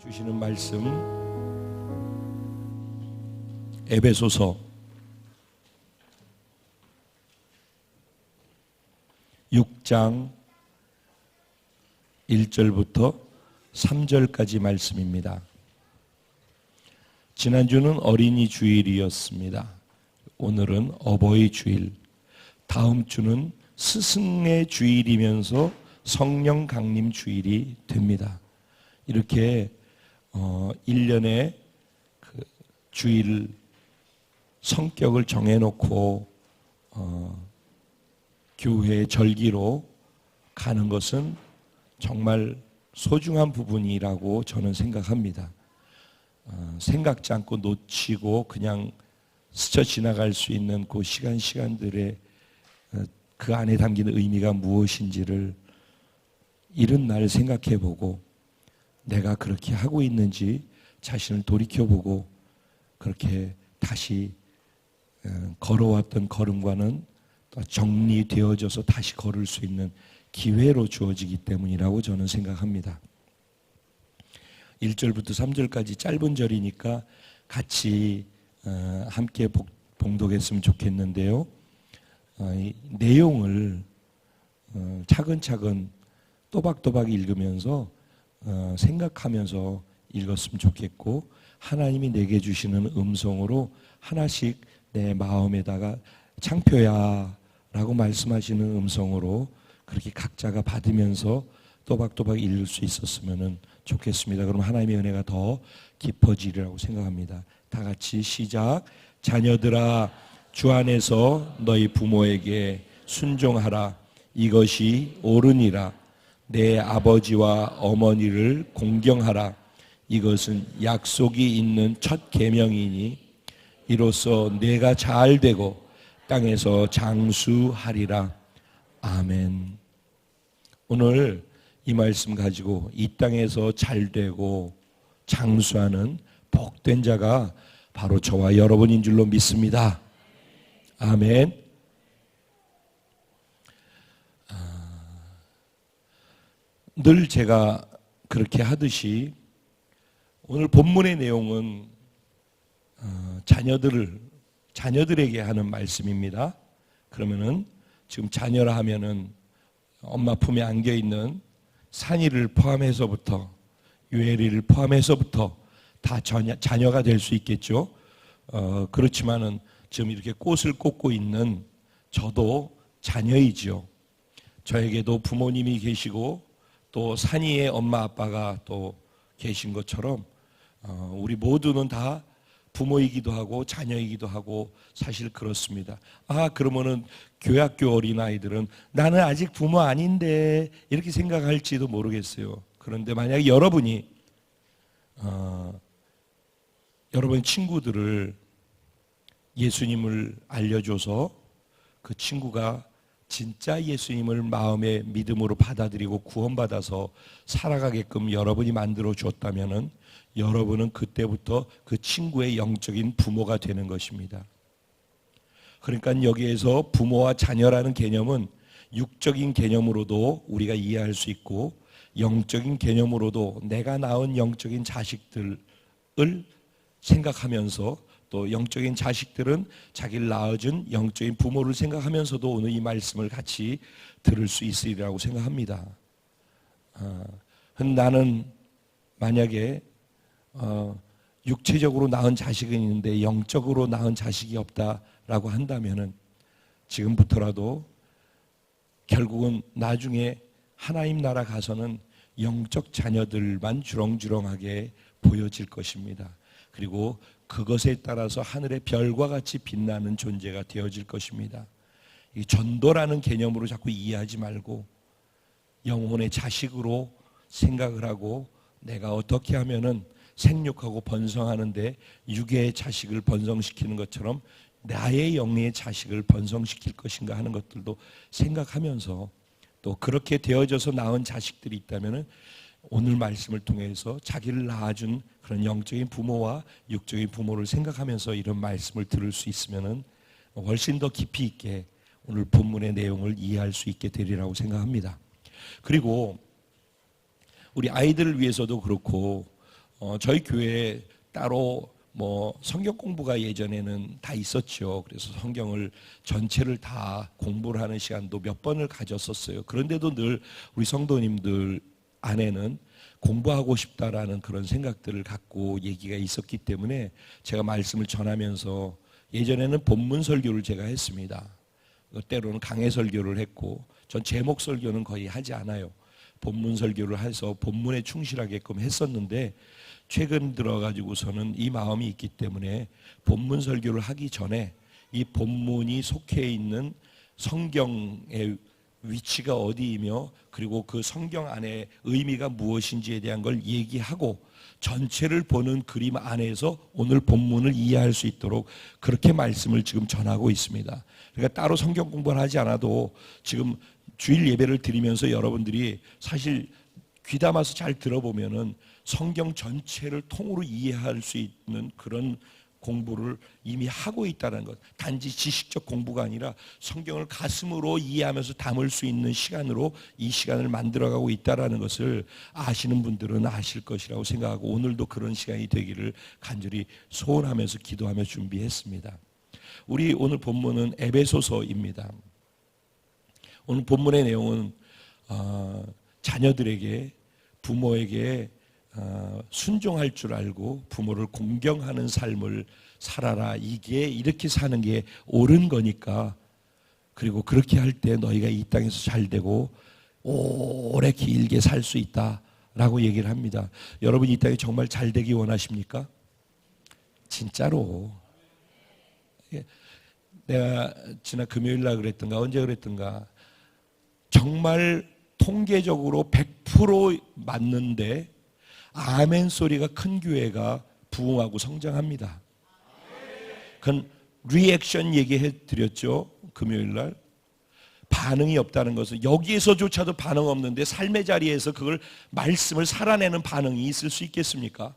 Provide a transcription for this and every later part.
주시는 말씀 에베소서 6장 1절부터 3절까지 말씀입니다. 지난주는 어린이 주일이었습니다. 오늘은 어버이 주일, 다음 주는 스승의 주일이면서 성령 강림 주일이 됩니다. 이렇게 1년의 그 주일 성격을 정해놓고 교회의 절기로 가는 것은 정말 소중한 부분이라고 저는 생각합니다. 생각지 않고 놓치고 그냥 스쳐 지나갈 수 있는 그 시간들의 그 안에 담긴 의미가 무엇인지를 이른 날 생각해보고 내가 그렇게 하고 있는지 자신을 돌이켜보고 그렇게 다시 걸어왔던 걸음과는 또 정리되어져서 다시 걸을 수 있는 기회로 주어지기 때문이라고 저는 생각합니다. 1절부터 3절까지 짧은 절이니까 같이 함께 봉독했으면 좋겠는데요. 이 내용을 차근차근 또박또박 읽으면서 생각하면서 읽었으면 좋겠고, 하나님이 내게 주시는 음성으로 하나씩 내 마음에다가 창표야 라고 말씀하시는 음성으로 그렇게 각자가 받으면서 또박또박 읽을 수 있었으면 좋겠습니다. 그럼 하나님의 은혜가 더 깊어지리라고 생각합니다. 다 같이 시작. 자녀들아, 주 안에서 너희 부모에게 순종하라. 이것이 옳으니라. 내 아버지와 어머니를 공경하라. 이것은 약속이 있는 첫 계명이니 이로써 내가 잘 되고 땅에서 장수하리라. 아멘. 오늘 이 말씀 가지고 이 땅에서 잘 되고 장수하는 복된 자가 바로 저와 여러분인 줄로 믿습니다. 아멘. 늘 제가 그렇게 하듯이 오늘 본문의 내용은 자녀들에게 하는 말씀입니다. 그러면은 지금 자녀라 하면은 엄마 품에 안겨 있는 산이를 포함해서부터 유엘이를 포함해서부터 다 자녀가 될 수 있겠죠. 그렇지만은 지금 이렇게 꽃을 꽂고 있는 저도 자녀이지요. 저에게도 부모님이 계시고 또 산이의 엄마 아빠가 또 계신 것처럼 우리 모두는 다 부모이기도 하고 자녀이기도 하고 사실 그렇습니다. 그러면은 교학교 어린아이들은 나는 아직 부모 아닌데 이렇게 생각할지도 모르겠어요. 그런데 만약에 여러분이 여러분의 친구들을 예수님을 알려줘서 그 친구가 진짜 예수님을 마음의 믿음으로 받아들이고 구원받아서 살아가게끔 여러분이 만들어 줬다면은 여러분은 그때부터 그 친구의 영적인 부모가 되는 것입니다. 그러니까 여기에서 부모와 자녀라는 개념은 육적인 개념으로도 우리가 이해할 수 있고 영적인 개념으로도 내가 낳은 영적인 자식들을 생각하면서 또 영적인 자식들은 자기를 낳아준 영적인 부모를 생각하면서도 오늘 이 말씀을 같이 들을 수 있으리라고 생각합니다. 나는 만약에 육체적으로 낳은 자식은 있는데 영적으로 낳은 자식이 없다라고 한다면은 지금부터라도 결국은 나중에 하나님 나라 가서는 영적 자녀들만 주렁주렁하게 보여질 것입니다. 그리고 그것에 따라서 하늘의 별과 같이 빛나는 존재가 되어질 것입니다. 이 전도라는 개념으로 자꾸 이해하지 말고 영혼의 자식으로 생각을 하고 내가 어떻게 하면은 생육하고 번성하는데 육의 자식을 번성시키는 것처럼 나의 영의 자식을 번성시킬 것인가 하는 것들도 생각하면서 또 그렇게 되어져서 낳은 자식들이 있다면은 오늘 말씀을 통해서 자기를 낳아준 그런 영적인 부모와 육적인 부모를 생각하면서 이런 말씀을 들을 수 있으면은 훨씬 더 깊이 있게 오늘 본문의 내용을 이해할 수 있게 되리라고 생각합니다. 그리고 우리 아이들을 위해서도 그렇고 저희 교회에 따로 뭐 성경 공부가 예전에는 다 있었죠. 그래서 성경을 전체를 다 공부를 하는 시간도 몇 번을 가졌었어요. 그런데도 늘 우리 성도님들 안에는 공부하고 싶다라는 그런 생각들을 갖고 얘기가 있었기 때문에 제가 말씀을 전하면서 예전에는 본문 설교를 제가 했습니다. 때로는 강해 설교를 했고, 전 제목 설교는 거의 하지 않아요. 본문 설교를 해서 본문에 충실하게끔 했었는데, 최근 들어가지고서는 이 마음이 있기 때문에 본문 설교를 하기 전에 이 본문이 속해 있는 성경의 위치가 어디이며 그리고 그 성경 안에 의미가 무엇인지에 대한 걸 얘기하고 전체를 보는 그림 안에서 오늘 본문을 이해할 수 있도록 그렇게 말씀을 지금 전하고 있습니다. 그러니까 따로 성경 공부를 하지 않아도 지금 주일 예배를 드리면서 여러분들이 사실 귀담아서 잘 들어보면은 성경 전체를 통으로 이해할 수 있는 그런 공부를 이미 하고 있다는 것. 단지 지식적 공부가 아니라 성경을 가슴으로 이해하면서 담을 수 있는 시간으로 이 시간을 만들어가고 있다는 것을 아시는 분들은 아실 것이라고 생각하고 오늘도 그런 시간이 되기를 간절히 소원하면서 기도하며 준비했습니다. 우리 오늘 본문은 에베소서입니다. 오늘 본문의 내용은 자녀들에게 부모에게 순종할 줄 알고 부모를 공경하는 삶을 살아라. 이게 이렇게 사는 게 옳은 거니까. 그리고 그렇게 할 때 너희가 이 땅에서 잘 되고 오래 길게 살 수 있다라고 얘기를 합니다. 여러분 이 땅에 정말 잘 되기 원하십니까? 진짜로. 내가 지난 금요일 날 그랬던가 언제 그랬던가 정말 통계적으로 100% 맞는데 아멘 소리가 큰 교회가 부흥하고 성장합니다. 그건 리액션 얘기해 드렸죠. 금요일 날. 반응이 없다는 것은 여기에서조차도 반응 없는데 삶의 자리에서 그걸 말씀을 살아내는 반응이 있을 수 있겠습니까?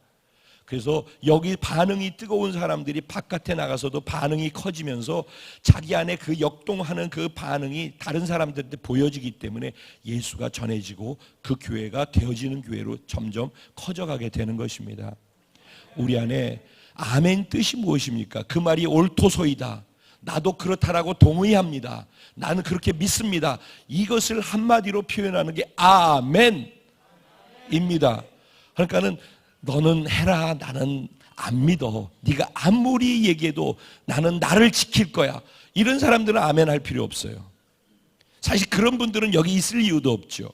그래서 여기 반응이 뜨거운 사람들이 바깥에 나가서도 반응이 커지면서 자기 안에 그 역동하는 그 반응이 다른 사람들한테 보여지기 때문에 예수가 전해지고 그 교회가 되어지는 교회로 점점 커져가게 되는 것입니다. 우리 안에 아멘 뜻이 무엇입니까? 그 말이 옳도소이다. 나도 그렇다라고 동의합니다. 나는 그렇게 믿습니다. 이것을 한마디로 표현하는 게 아멘입니다. 그러니까는 너는 해라. 나는 안 믿어. 네가 아무리 얘기해도 나는 나를 지킬 거야. 이런 사람들은 아멘 할 필요 없어요. 사실 그런 분들은 여기 있을 이유도 없죠.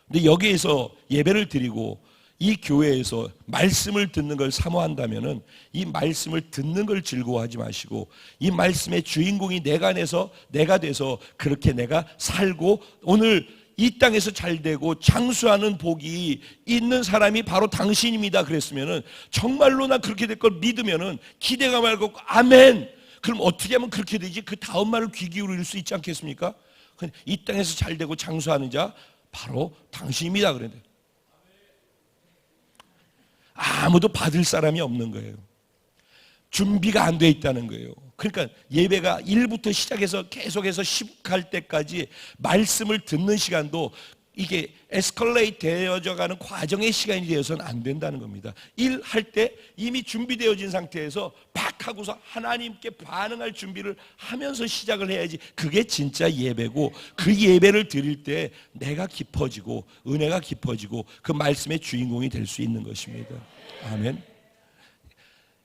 근데 여기에서 예배를 드리고 이 교회에서 말씀을 듣는 걸 사모한다면은 이 말씀을 듣는 걸 즐거워하지 마시고 이 말씀의 주인공이 내가 돼서 그렇게 내가 살고 오늘 이 땅에서 잘 되고 장수하는 복이 있는 사람이 바로 당신입니다. 그랬으면은 정말로 나 그렇게 될 걸 믿으면은 기대가 말고 아멘. 그럼 어떻게 하면 그렇게 되지? 그 다음 말을 귀 기울일 수 있지 않겠습니까? 이 땅에서 잘 되고 장수하는 자 바로 당신입니다. 그랬는데 아무도 받을 사람이 없는 거예요. 준비가 안 돼 있다는 거예요. 그러니까 예배가 1부터 시작해서 계속해서 10 갈 때까지 말씀을 듣는 시간도 이게 에스컬레이트 되어져 가는 과정의 시간이 되어서는 안 된다는 겁니다. 1 할 때 이미 준비되어진 상태에서 팍 하고서 하나님께 반응할 준비를 하면서 시작을 해야지 그게 진짜 예배고 그 예배를 드릴 때 내가 깊어지고 은혜가 깊어지고 그 말씀의 주인공이 될 수 있는 것입니다. 아멘.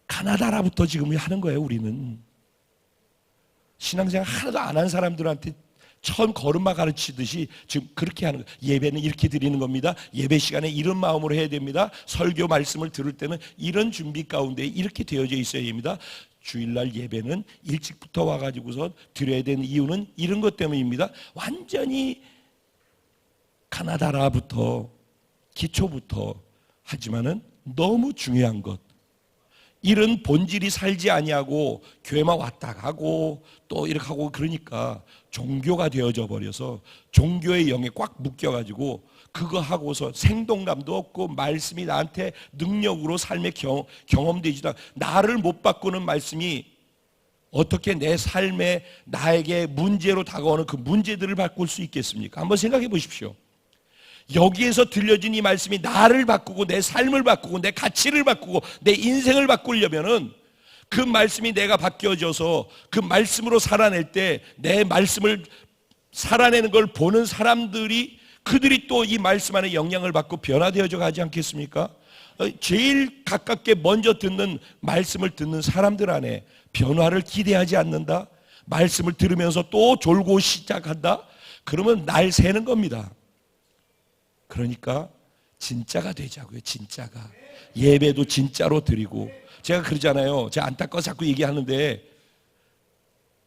가나다라부터 지금 하는 거예요. 우리는 신앙생활 하나도 안 한 사람들한테 처음 걸음마 가르치듯이 지금 그렇게 하는 거예요. 예배는 이렇게 드리는 겁니다. 예배 시간에 이런 마음으로 해야 됩니다. 설교 말씀을 들을 때는 이런 준비 가운데 이렇게 되어져 있어야 됩니다. 주일날 예배는 일찍부터 와가지고서 드려야 되는 이유는 이런 것 때문입니다. 완전히 가나다라부터 기초부터 하지만은 너무 중요한 것 이런 본질이 살지 아니하고 교회만 왔다 가고 또 이렇게 하고 그러니까 종교가 되어져 버려서 종교의 영에 꽉 묶여가지고 그거 하고서 생동감도 없고 말씀이 나한테 능력으로 삶의 경험되지도 않고 나를 못 바꾸는 말씀이 어떻게 내 삶에 나에게 문제로 다가오는 그 문제들을 바꿀 수 있겠습니까? 한번 생각해 보십시오. 여기에서 들려진 이 말씀이 나를 바꾸고 내 삶을 바꾸고 내 가치를 바꾸고 내 인생을 바꾸려면은 그 말씀이 내가 바뀌어져서 그 말씀으로 살아낼 때 내 말씀을 살아내는 걸 보는 사람들이 그들이 또 이 말씀 안에 영향을 받고 변화되어져 가지 않겠습니까? 제일 가깝게 먼저 듣는 말씀을 듣는 사람들 안에 변화를 기대하지 않는다? 말씀을 들으면서 또 졸고 시작한다? 그러면 날 새는 겁니다. 그러니까 진짜가 되자고요. 진짜가. 예배도 진짜로 드리고. 제가 그러잖아요. 제가 안타까워서 자꾸 얘기하는데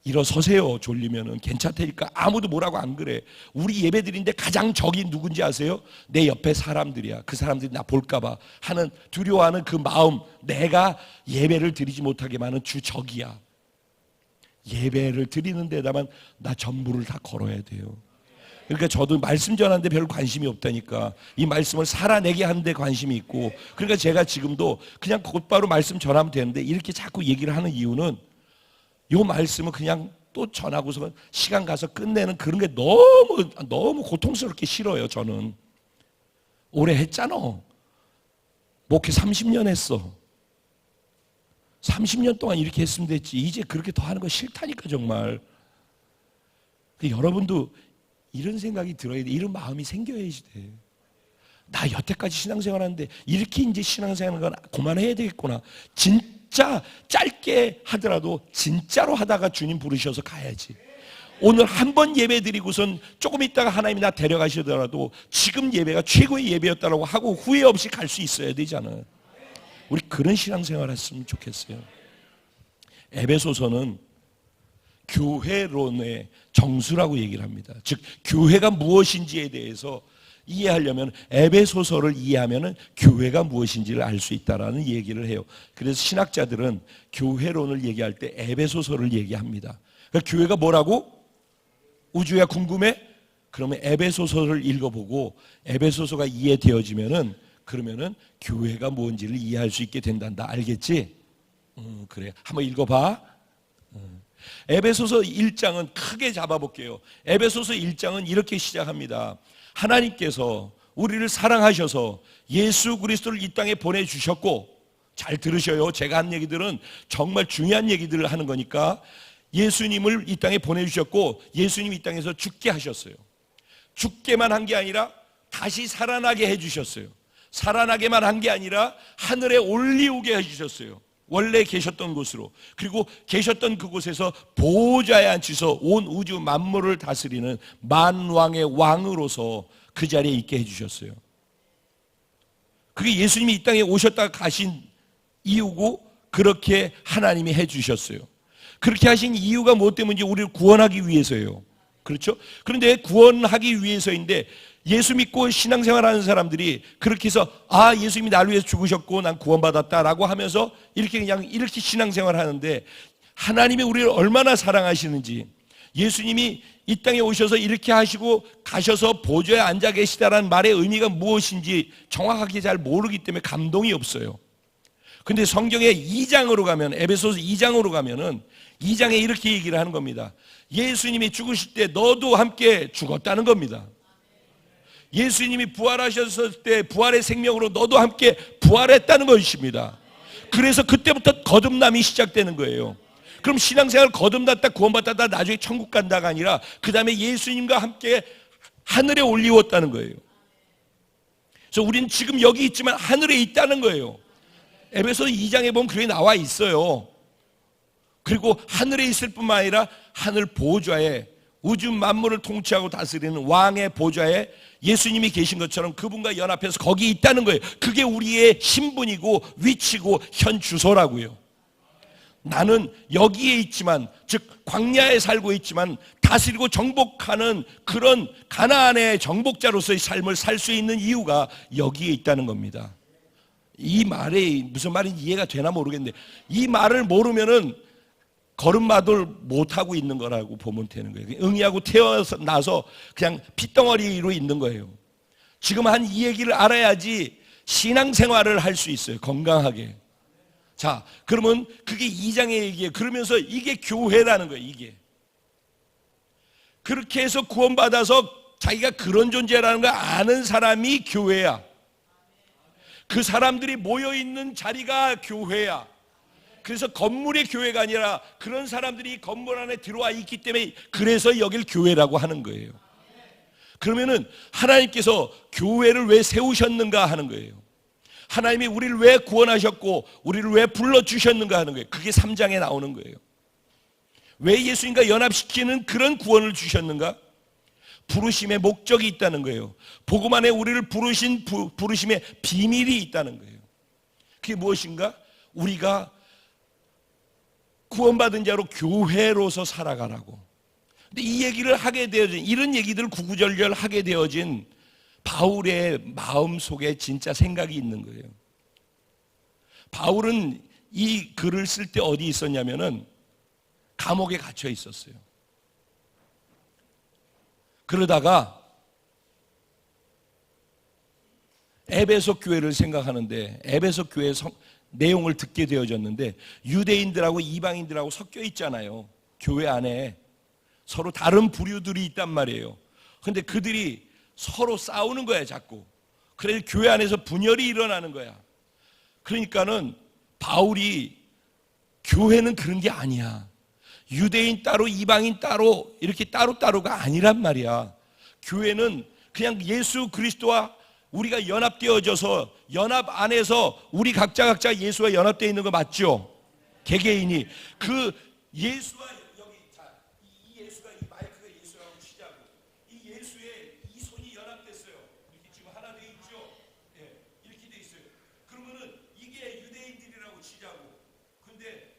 일어서세요. 졸리면은 괜찮다니까. 아무도 뭐라고 안 그래. 우리 예배 드리는데 가장 적이 누군지 아세요? 내 옆에 사람들이야. 그 사람들이 나 볼까 봐 하는 두려워하는 그 마음, 내가 예배를 드리지 못하게 하는 주 적이야. 예배를 드리는 데다만 나 전부를 다 걸어야 돼요. 그러니까 저도 말씀 전하는데 별 관심이 없다니까. 이 말씀을 살아내게 하는데 관심이 있고, 그러니까 제가 지금도 그냥 곧바로 말씀 전하면 되는데 이렇게 자꾸 얘기를 하는 이유는 이 말씀은 그냥 또 전하고서 시간 가서 끝내는 그런 게 너무 고통스럽게 싫어요. 저는 오래 했잖아. 목회 30년 했어. 30년 동안 이렇게 했으면 됐지. 이제 그렇게 더 하는 거 싫다니까 정말. 여러분도 이런 생각이 들어야 돼. 이런 마음이 생겨야지 돼. 나 여태까지 신앙생활 하는데 이렇게 이제 신앙생활을 그만해야 되겠구나. 진짜 짧게 하더라도 진짜로 하다가 주님 부르셔서 가야지. 오늘 한 번 예배 드리고선 조금 있다가 하나님이 나 데려가시더라도 지금 예배가 최고의 예배였다고 하고 후회 없이 갈 수 있어야 되잖아. 우리 그런 신앙생활 했으면 좋겠어요. 에베소서는 교회론의 정수라고 얘기를 합니다. 즉 교회가 무엇인지에 대해서 이해하려면 에베소서를 이해하면 교회가 무엇인지를 알 수 있다라는 얘기를 해요. 그래서 신학자들은 교회론을 얘기할 때 에베소서를 얘기합니다. 그러니까 교회가 뭐라고? 우주야 궁금해? 그러면 에베소서를 읽어보고 에베소서가 이해되어지면은 그러면은 교회가 뭔지를 이해할 수 있게 된단다. 알겠지? 그래. 한번 읽어봐. 에베소서 1장은 크게 잡아볼게요. 에베소서 1장은 이렇게 시작합니다. 하나님께서 우리를 사랑하셔서 예수 그리스도를 이 땅에 보내주셨고, 잘 들으셔요. 제가 한 얘기들은 정말 중요한 얘기들을 하는 거니까. 예수님을 이 땅에 보내주셨고 예수님이 이 땅에서 죽게 하셨어요. 죽게만 한 게 아니라 다시 살아나게 해주셨어요. 살아나게만 한 게 아니라 하늘에 올리우게 해주셨어요. 원래 계셨던 곳으로. 그리고 계셨던 그곳에서 보좌에 앉히서 온 우주 만물을 다스리는 만왕의 왕으로서 그 자리에 있게 해주셨어요. 그게 예수님이 이 땅에 오셨다가 가신 이유고 그렇게 하나님이 해주셨어요. 그렇게 하신 이유가 무엇 때문인지 우리를 구원하기 위해서예요. 그렇죠? 그런데 구원하기 위해서인데 예수 믿고 신앙생활하는 사람들이 그렇게 해서 예수님이 나를 위해서 죽으셨고 난 구원받았다라고 하면서 이렇게 그냥 이렇게 신앙생활하는데 하나님이 우리를 얼마나 사랑하시는지, 예수님이 이 땅에 오셔서 이렇게 하시고 가셔서 보좌에 앉아 계시다라는 말의 의미가 무엇인지 정확하게 잘 모르기 때문에 감동이 없어요. 근데 성경의 2장으로 가면, 에베소서 2장으로 가면은 2장에 이렇게 얘기를 하는 겁니다. 예수님이 죽으실 때 너도 함께 죽었다는 겁니다. 예수님이 부활하셨을 때 부활의 생명으로 너도 함께 부활했다는 것입니다. 그래서 그때부터 거듭남이 시작되는 거예요. 그럼 신앙생활 거듭났다 구원받았다 나중에 천국 간다가 아니라 그 다음에 예수님과 함께 하늘에 올리웠다는 거예요. 그래서 우리는 지금 여기 있지만 하늘에 있다는 거예요. 에베소서 2장에 보면 그게 나와 있어요. 그리고 하늘에 있을 뿐만 아니라 하늘 보좌에 우주 만물을 통치하고 다스리는 왕의 보좌에 예수님이 계신 것처럼 그분과 연합해서 거기 있다는 거예요. 그게 우리의 신분이고 위치고 현 주소라고요. 나는 여기에 있지만, 즉 광야에 살고 있지만 다스리고 정복하는 그런 가나안의 정복자로서의 삶을 살 수 있는 이유가 여기에 있다는 겁니다. 이 말이 무슨 말인지 이해가 되나 모르겠는데 이 말을 모르면은 걸음마도 못하고 있는 거라고 보면 되는 거예요. 응이하고 태어나서 그냥 핏덩어리로 있는 거예요. 지금 한 이 얘기를 알아야지 신앙생활을 할 수 있어요. 건강하게. 자, 그러면 그게 2장의 얘기예요. 그러면서 이게 교회라는 거예요. 이게. 그렇게 해서 구원받아서 자기가 그런 존재라는 걸 아는 사람이 교회야. 그 사람들이 모여있는 자리가 교회야. 그래서 건물의 교회가 아니라 그런 사람들이 건물 안에 들어와 있기 때문에 그래서 여길 교회라고 하는 거예요. 그러면은 하나님께서 교회를 왜 세우셨는가 하는 거예요. 하나님이 우리를 왜 구원하셨고 우리를 왜 불러주셨는가 하는 거예요. 그게 3장에 나오는 거예요. 왜 예수님과 연합시키는 그런 구원을 주셨는가? 부르심의 목적이 있다는 거예요. 복음 안에 우리를 부르신 부르심의 비밀이 있다는 거예요. 그게 무엇인가? 우리가 구원받은 자로 교회로서 살아가라고. 근데 이 얘기를 하게 되어진, 이런 얘기들을 구구절절 하게 되어진 바울의 마음 속에 진짜 생각이 있는 거예요. 바울은 이 글을 쓸 때 어디 있었냐면은 감옥에 갇혀 있었어요. 그러다가 에베소 교회를 생각하는데 에베소 교회 내용을 듣게 되어졌는데 유대인들하고 이방인들하고 섞여 있잖아요. 교회 안에 서로 다른 부류들이 있단 말이에요. 그런데 그들이 서로 싸우는 거야 자꾸. 그래서 교회 안에서 분열이 일어나는 거야. 그러니까는 바울이 교회는 그런 게 아니야. 유대인 따로 이방인 따로 이렇게 따로따로가 아니란 말이야. 교회는 그냥 예수 그리스도와 우리가 연합되어져서 연합 안에서 우리 각자 예수와 연합되어 있는 거 맞죠? 개개인이 그 예수와 여기 이 예수가 이 마이크가 예수라고 치자고 이 예수의 이 손이 연합됐어요. 이렇게 지금 하나 돼 있죠? 예, 이렇게 돼 있어요. 그러면은 이게 유대인들이라고 치자고. 근데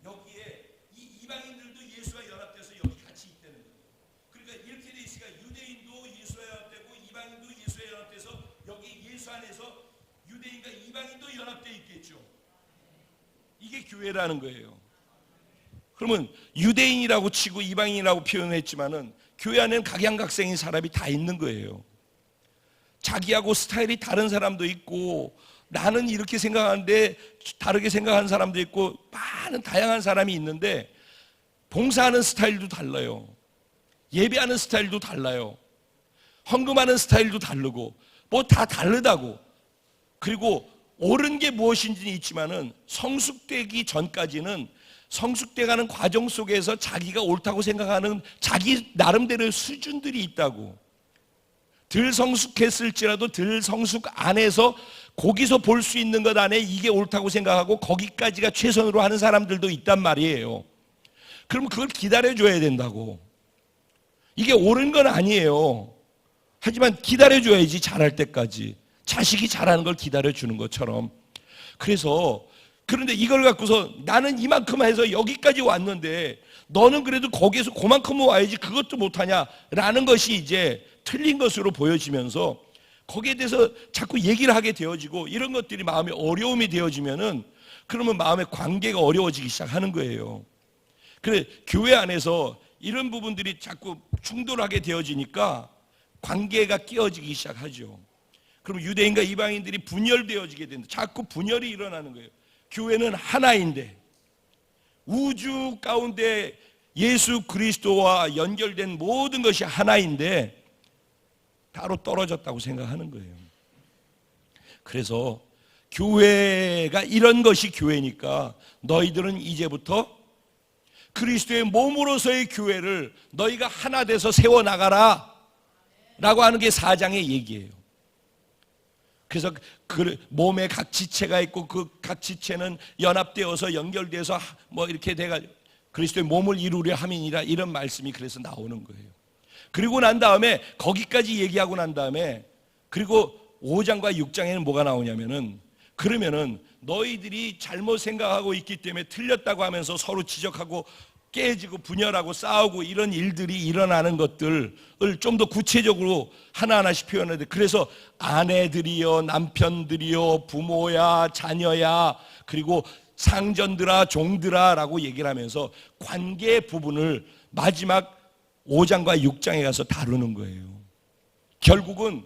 여기에 이 이방인들도 예수와 연합돼서 여기 같이 있다는 거예요. 그러니까 이렇게 돼 있으니까 유대인도 예수와 연합되고 이방인도 예수와 연합돼서 여기 예수 안에서 유대인과 이방인도 연합되어 있겠죠. 이게 교회라는 거예요. 그러면 유대인이라고 치고 이방인이라고 표현했지만은 교회 안에는 각양각색인 사람이 다 있는 거예요. 자기하고 스타일이 다른 사람도 있고 나는 이렇게 생각하는데 다르게 생각하는 사람도 있고 많은 다양한 사람이 있는데 봉사하는 스타일도 달라요. 예배하는 스타일도 달라요. 헌금하는 스타일도 다르고 뭐 다 다르다고. 그리고 옳은 게 무엇인지는 있지만은 성숙되기 전까지는 성숙돼가는 과정 속에서 자기가 옳다고 생각하는 자기 나름대로의 수준들이 있다고. 덜 성숙했을지라도 덜 성숙 안에서 거기서 볼 수 있는 것 안에 이게 옳다고 생각하고 거기까지가 최선으로 하는 사람들도 있단 말이에요. 그럼 그걸 기다려줘야 된다고. 이게 옳은 건 아니에요. 하지만 기다려줘야지 잘할 때까지. 자식이 잘하는 걸 기다려주는 것처럼. 그래서 그런데 이걸 갖고서 나는 이만큼 해서 여기까지 왔는데 너는 그래도 거기에서 그만큼은 와야지 그것도 못하냐라는 것이 이제 틀린 것으로 보여지면서 거기에 대해서 자꾸 얘기를 하게 되어지고 이런 것들이 마음에 어려움이 되어지면은 그러면 마음의 관계가 어려워지기 시작하는 거예요. 그래 교회 안에서 이런 부분들이 자꾸 충돌하게 되어지니까 관계가 끼어지기 시작하죠. 그럼 유대인과 이방인들이 분열되어지게 된다. 자꾸 분열이 일어나는 거예요. 교회는 하나인데 우주 가운데 예수 그리스도와 연결된 모든 것이 하나인데 따로 떨어졌다고 생각하는 거예요. 그래서 교회가 이런 것이 교회니까 너희들은 이제부터 그리스도의 몸으로서의 교회를 너희가 하나 돼서 세워나가라 라고 하는 게 4장의 얘기예요. 그래서 그 몸에 각 지체가 있고 그 각 지체는 연합되어서 연결돼서 뭐 이렇게 돼가지고 그리스도의 몸을 이루려 함이니라 이런 말씀이 그래서 나오는 거예요. 그리고 난 다음에 거기까지 얘기하고 난 다음에 그리고 5장과 6장에는 뭐가 나오냐면은 그러면은 너희들이 잘못 생각하고 있기 때문에 틀렸다고 하면서 서로 지적하고 깨지고 분열하고 싸우고 이런 일들이 일어나는 것들을 좀 더 구체적으로 하나하나씩 표현하는데 그래서 아내들이여 남편들이여 부모야 자녀야 그리고 상전들아 종들아 라고 얘기를 하면서 관계 부분을 마지막 5장과 6장에 가서 다루는 거예요. 결국은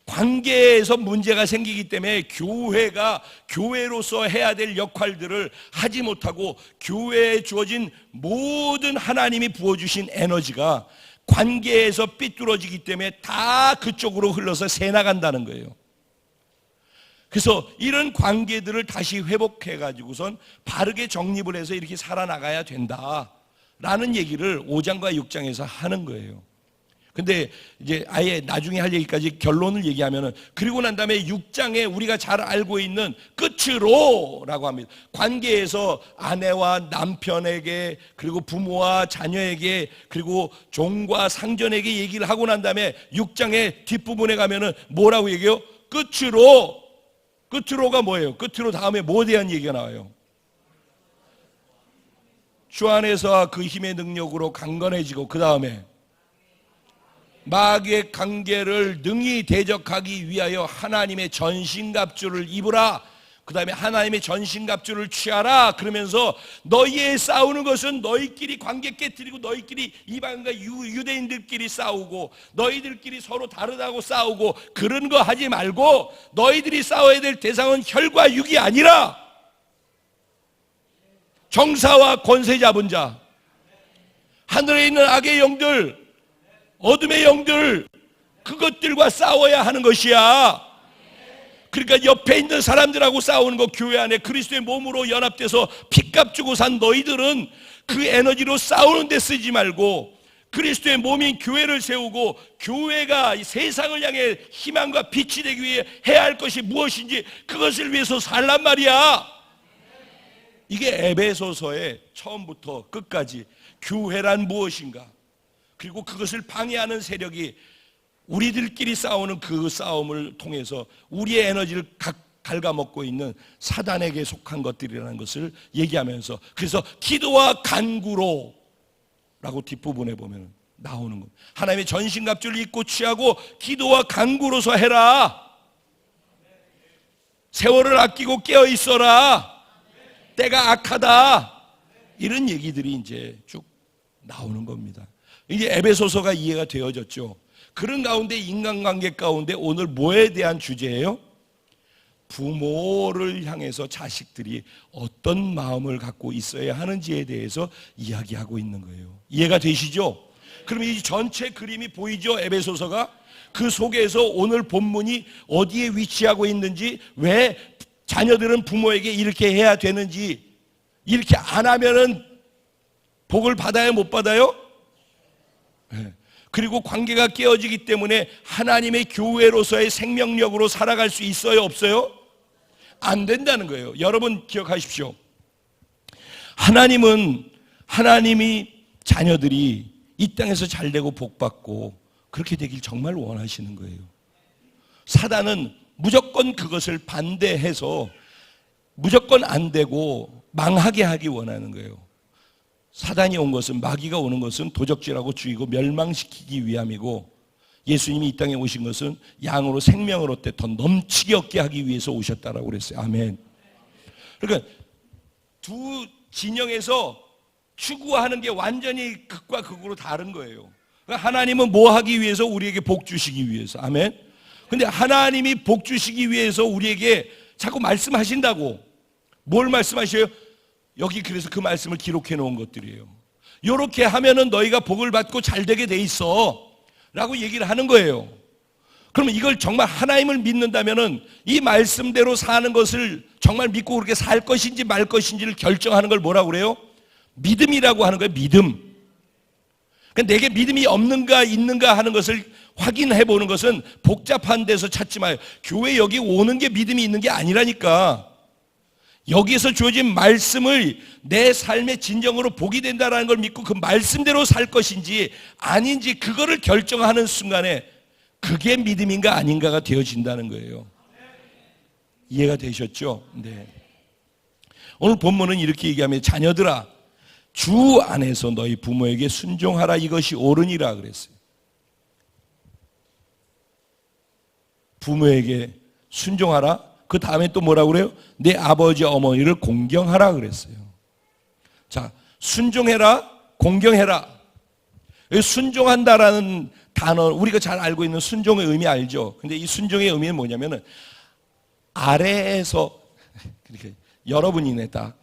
관계에서 문제가 생기기 때문에 교회가 교회로서 해야 될 역할들을 하지 못하고 교회에 주어진 모든 하나님이 부어주신 에너지가 관계에서 삐뚤어지기 때문에 다 그쪽으로 흘러서 새 나간다는 거예요. 그래서 이런 관계들을 다시 회복해 가지고선 바르게 정립을 해서 이렇게 살아나가야 된다라는 얘기를 5장과 6장에서 하는 거예요. 근데 이제 아예 나중에 할 얘기까지 결론을 얘기하면은, 그리고 난 다음에 6장에 우리가 잘 알고 있는 끝으로라고 합니다. 관계에서 아내와 남편에게, 그리고 부모와 자녀에게, 그리고 종과 상전에게 얘기를 하고 난 다음에 6장의 뒷부분에 가면은 뭐라고 얘기해요? 끝으로. 끝으로가 뭐예요? 끝으로 다음에 뭐에 대한 얘기가 나와요? 주 안에서 그 힘의 능력으로 강건해지고, 그 다음에 마귀의 관계를 능히 대적하기 위하여 하나님의 전신갑주를 입으라. 그 다음에 하나님의 전신갑주를 취하라. 그러면서 너희의 싸우는 것은 너희끼리 관계 깨뜨리고, 너희끼리 이방인과 유대인들끼리 싸우고, 너희들끼리 서로 다르다고 싸우고, 그런 거 하지 말고 너희들이 싸워야 될 대상은 혈과 육이 아니라 정사와 권세 잡은 자, 하늘에 있는 악의 영들, 어둠의 영들, 그것들과 싸워야 하는 것이야. 그러니까 옆에 있는 사람들하고 싸우는 거, 교회 안에 그리스도의 몸으로 연합돼서 핏값 주고 산 너희들은 그 에너지로 싸우는 데 쓰지 말고, 그리스도의 몸인 교회를 세우고, 교회가 세상을 향해 희망과 빛이 되기 위해 해야 할 것이 무엇인지 그것을 위해서 살란 말이야. 이게 에베소서의 처음부터 끝까지 교회란 무엇인가, 그리고 그것을 방해하는 세력이 우리들끼리 싸우는 그 싸움을 통해서 우리의 에너지를 갉아먹고 있는 사단에게 속한 것들이라는 것을 얘기하면서, 그래서 기도와 간구로 라고 뒷부분에 보면 나오는 겁니다. 하나님의 전신갑주를 입고 취하고 기도와 간구로서 해라. 세월을 아끼고 깨어 있어라. 때가 악하다. 이런 얘기들이 이제 쭉 나오는 겁니다. 이게 에베소서가 이해가 되어졌죠. 그런 가운데, 인간관계 가운데 오늘 뭐에 대한 주제예요? 부모를 향해서 자식들이 어떤 마음을 갖고 있어야 하는지에 대해서 이야기하고 있는 거예요. 이해가 되시죠? 그럼 이 전체 그림이 보이죠? 에베소서가 그 속에서 오늘 본문이 어디에 위치하고 있는지, 왜 자녀들은 부모에게 이렇게 해야 되는지, 이렇게 안 하면은 복을 받아요, 못 받아요? 네. 그리고 관계가 깨어지기 때문에 하나님의 교회로서의 생명력으로 살아갈 수 있어요, 없어요? 안 된다는 거예요. 여러분 기억하십시오. 하나님은, 하나님이 자녀들이 이 땅에서 잘되고 복받고 그렇게 되길 정말 원하시는 거예요. 사단은 무조건 그것을 반대해서 무조건 안 되고 망하게 하기 원하는 거예요. 사단이 온 것은, 마귀가 오는 것은 도적질하고 죽이고 멸망시키기 위함이고, 예수님이 이 땅에 오신 것은 양으로 생명을 얻되 더 넘치게 얻게 하기 위해서 오셨다라고 그랬어요. 아멘. 그러니까 두 진영에서 추구하는 게 완전히 극과 극으로 다른 거예요. 그러니까 하나님은 뭐 하기 위해서? 우리에게 복 주시기 위해서. 아멘. 근데 하나님이 복 주시기 위해서 우리에게 자꾸 말씀하신다고. 뭘 말씀하셔요? 여기 그래서 그 말씀을 기록해 놓은 것들이에요. 이렇게 하면은 너희가 복을 받고 잘 되게 돼 있어 라고 얘기를 하는 거예요. 그러면 이걸 정말 하나님을 믿는다면은 이 말씀대로 사는 것을 정말 믿고 그렇게 살 것인지 말 것인지를 결정하는 걸 뭐라고 그래요? 믿음이라고 하는 거예요. 믿음. 그러니까 내게 믿음이 없는가 있는가 하는 것을 확인해 보는 것은 복잡한 데서 찾지 마요. 교회 여기 오는 게 믿음이 있는 게 아니라니까. 여기에서 주어진 말씀을 내 삶의 진정으로 복이 된다는 걸 믿고 그 말씀대로 살 것인지 아닌지, 그거를 결정하는 순간에 그게 믿음인가 아닌가가 되어진다는 거예요. 이해가 되셨죠? 네. 오늘 본문은 이렇게 얘기하면, 자녀들아 주 안에서 너희 부모에게 순종하라, 이것이 옳으니라 그랬어요. 부모에게 순종하라. 그 다음에 또 뭐라고 그래요? 내 아버지 어머니를 공경하라 그랬어요. 자, 순종해라, 공경해라. 순종한다라는 단어, 우리가 잘 알고 있는 순종의 의미 알죠? 근데 이 순종의 의미는 뭐냐면은 아래에서, 그렇게 여러분이네 딱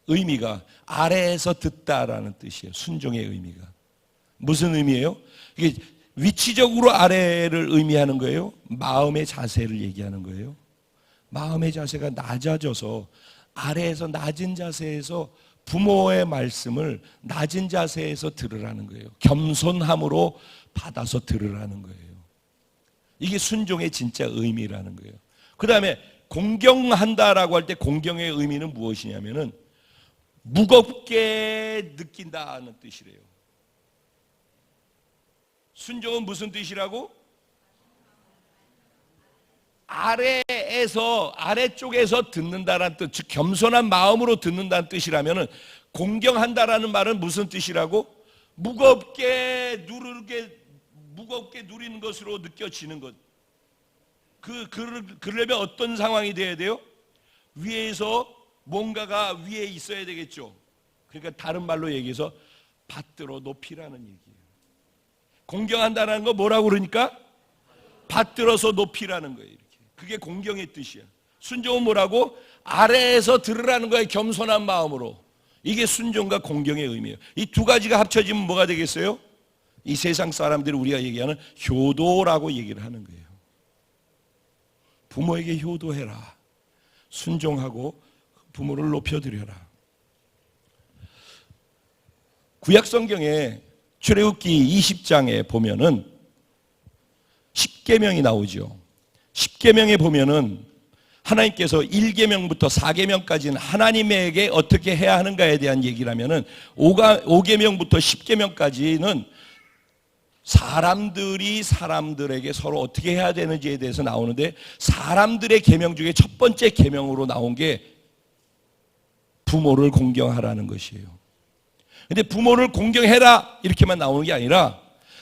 의미가 아래에서 듣다라는 뜻이에요. 순종의 의미가. 무슨 의미예요? 이게 위치적으로 아래를 의미하는 거예요? 마음의 자세를 얘기하는 거예요? 마음의 자세가 낮아져서 아래에서 낮은 자세에서 부모의 말씀을 낮은 자세에서 들으라는 거예요. 겸손함으로 받아서 들으라는 거예요. 이게 순종의 진짜 의미라는 거예요. 그 다음에 공경한다라고 할 때 공경의 의미는 무엇이냐면은 무겁게 느낀다는 뜻이래요. 순종은 무슨 뜻이라고? 아래쪽에서 듣는다라는 뜻, 즉 겸손한 마음으로 듣는다는 뜻이라면은 공경한다라는 말은 무슨 뜻이라고? 무겁게 누리는 것으로 느껴지는 것. 그러려면 어떤 상황이 돼야 돼요? 위에서 뭔가가 위에 있어야 되겠죠. 그러니까 다른 말로 얘기해서 받들어 높이라는 얘기예요. 공경한다는 거 뭐라고 그러니까? 받들어서 높이라는 거예요. 이렇게. 그게 공경의 뜻이야. 순종은 뭐라고? 아래에서 들으라는 거예요. 겸손한 마음으로. 이게 순종과 공경의 의미예요. 이 두 가지가 합쳐지면 뭐가 되겠어요? 이 세상 사람들이 우리가 얘기하는 효도라고 얘기를 하는 거예요. 부모에게 효도해라. 순종하고 부모를 높여드려라. 구약성경에 출애굽기 20장에 보면은 10계명이 나오죠. 10계명에 보면은 하나님께서 1계명부터 4계명까지는 하나님에게 어떻게 해야 하는가에 대한 얘기를 하면은 5계명부터 10계명까지는 사람들이 사람들에게 서로 어떻게 해야 되는지에 대해서 나오는데, 사람들의 계명 중에 첫 번째 계명으로 나온 게 부모를 공경하라는 것이에요. 근데 부모를 공경해라 이렇게만 나오는 게 아니라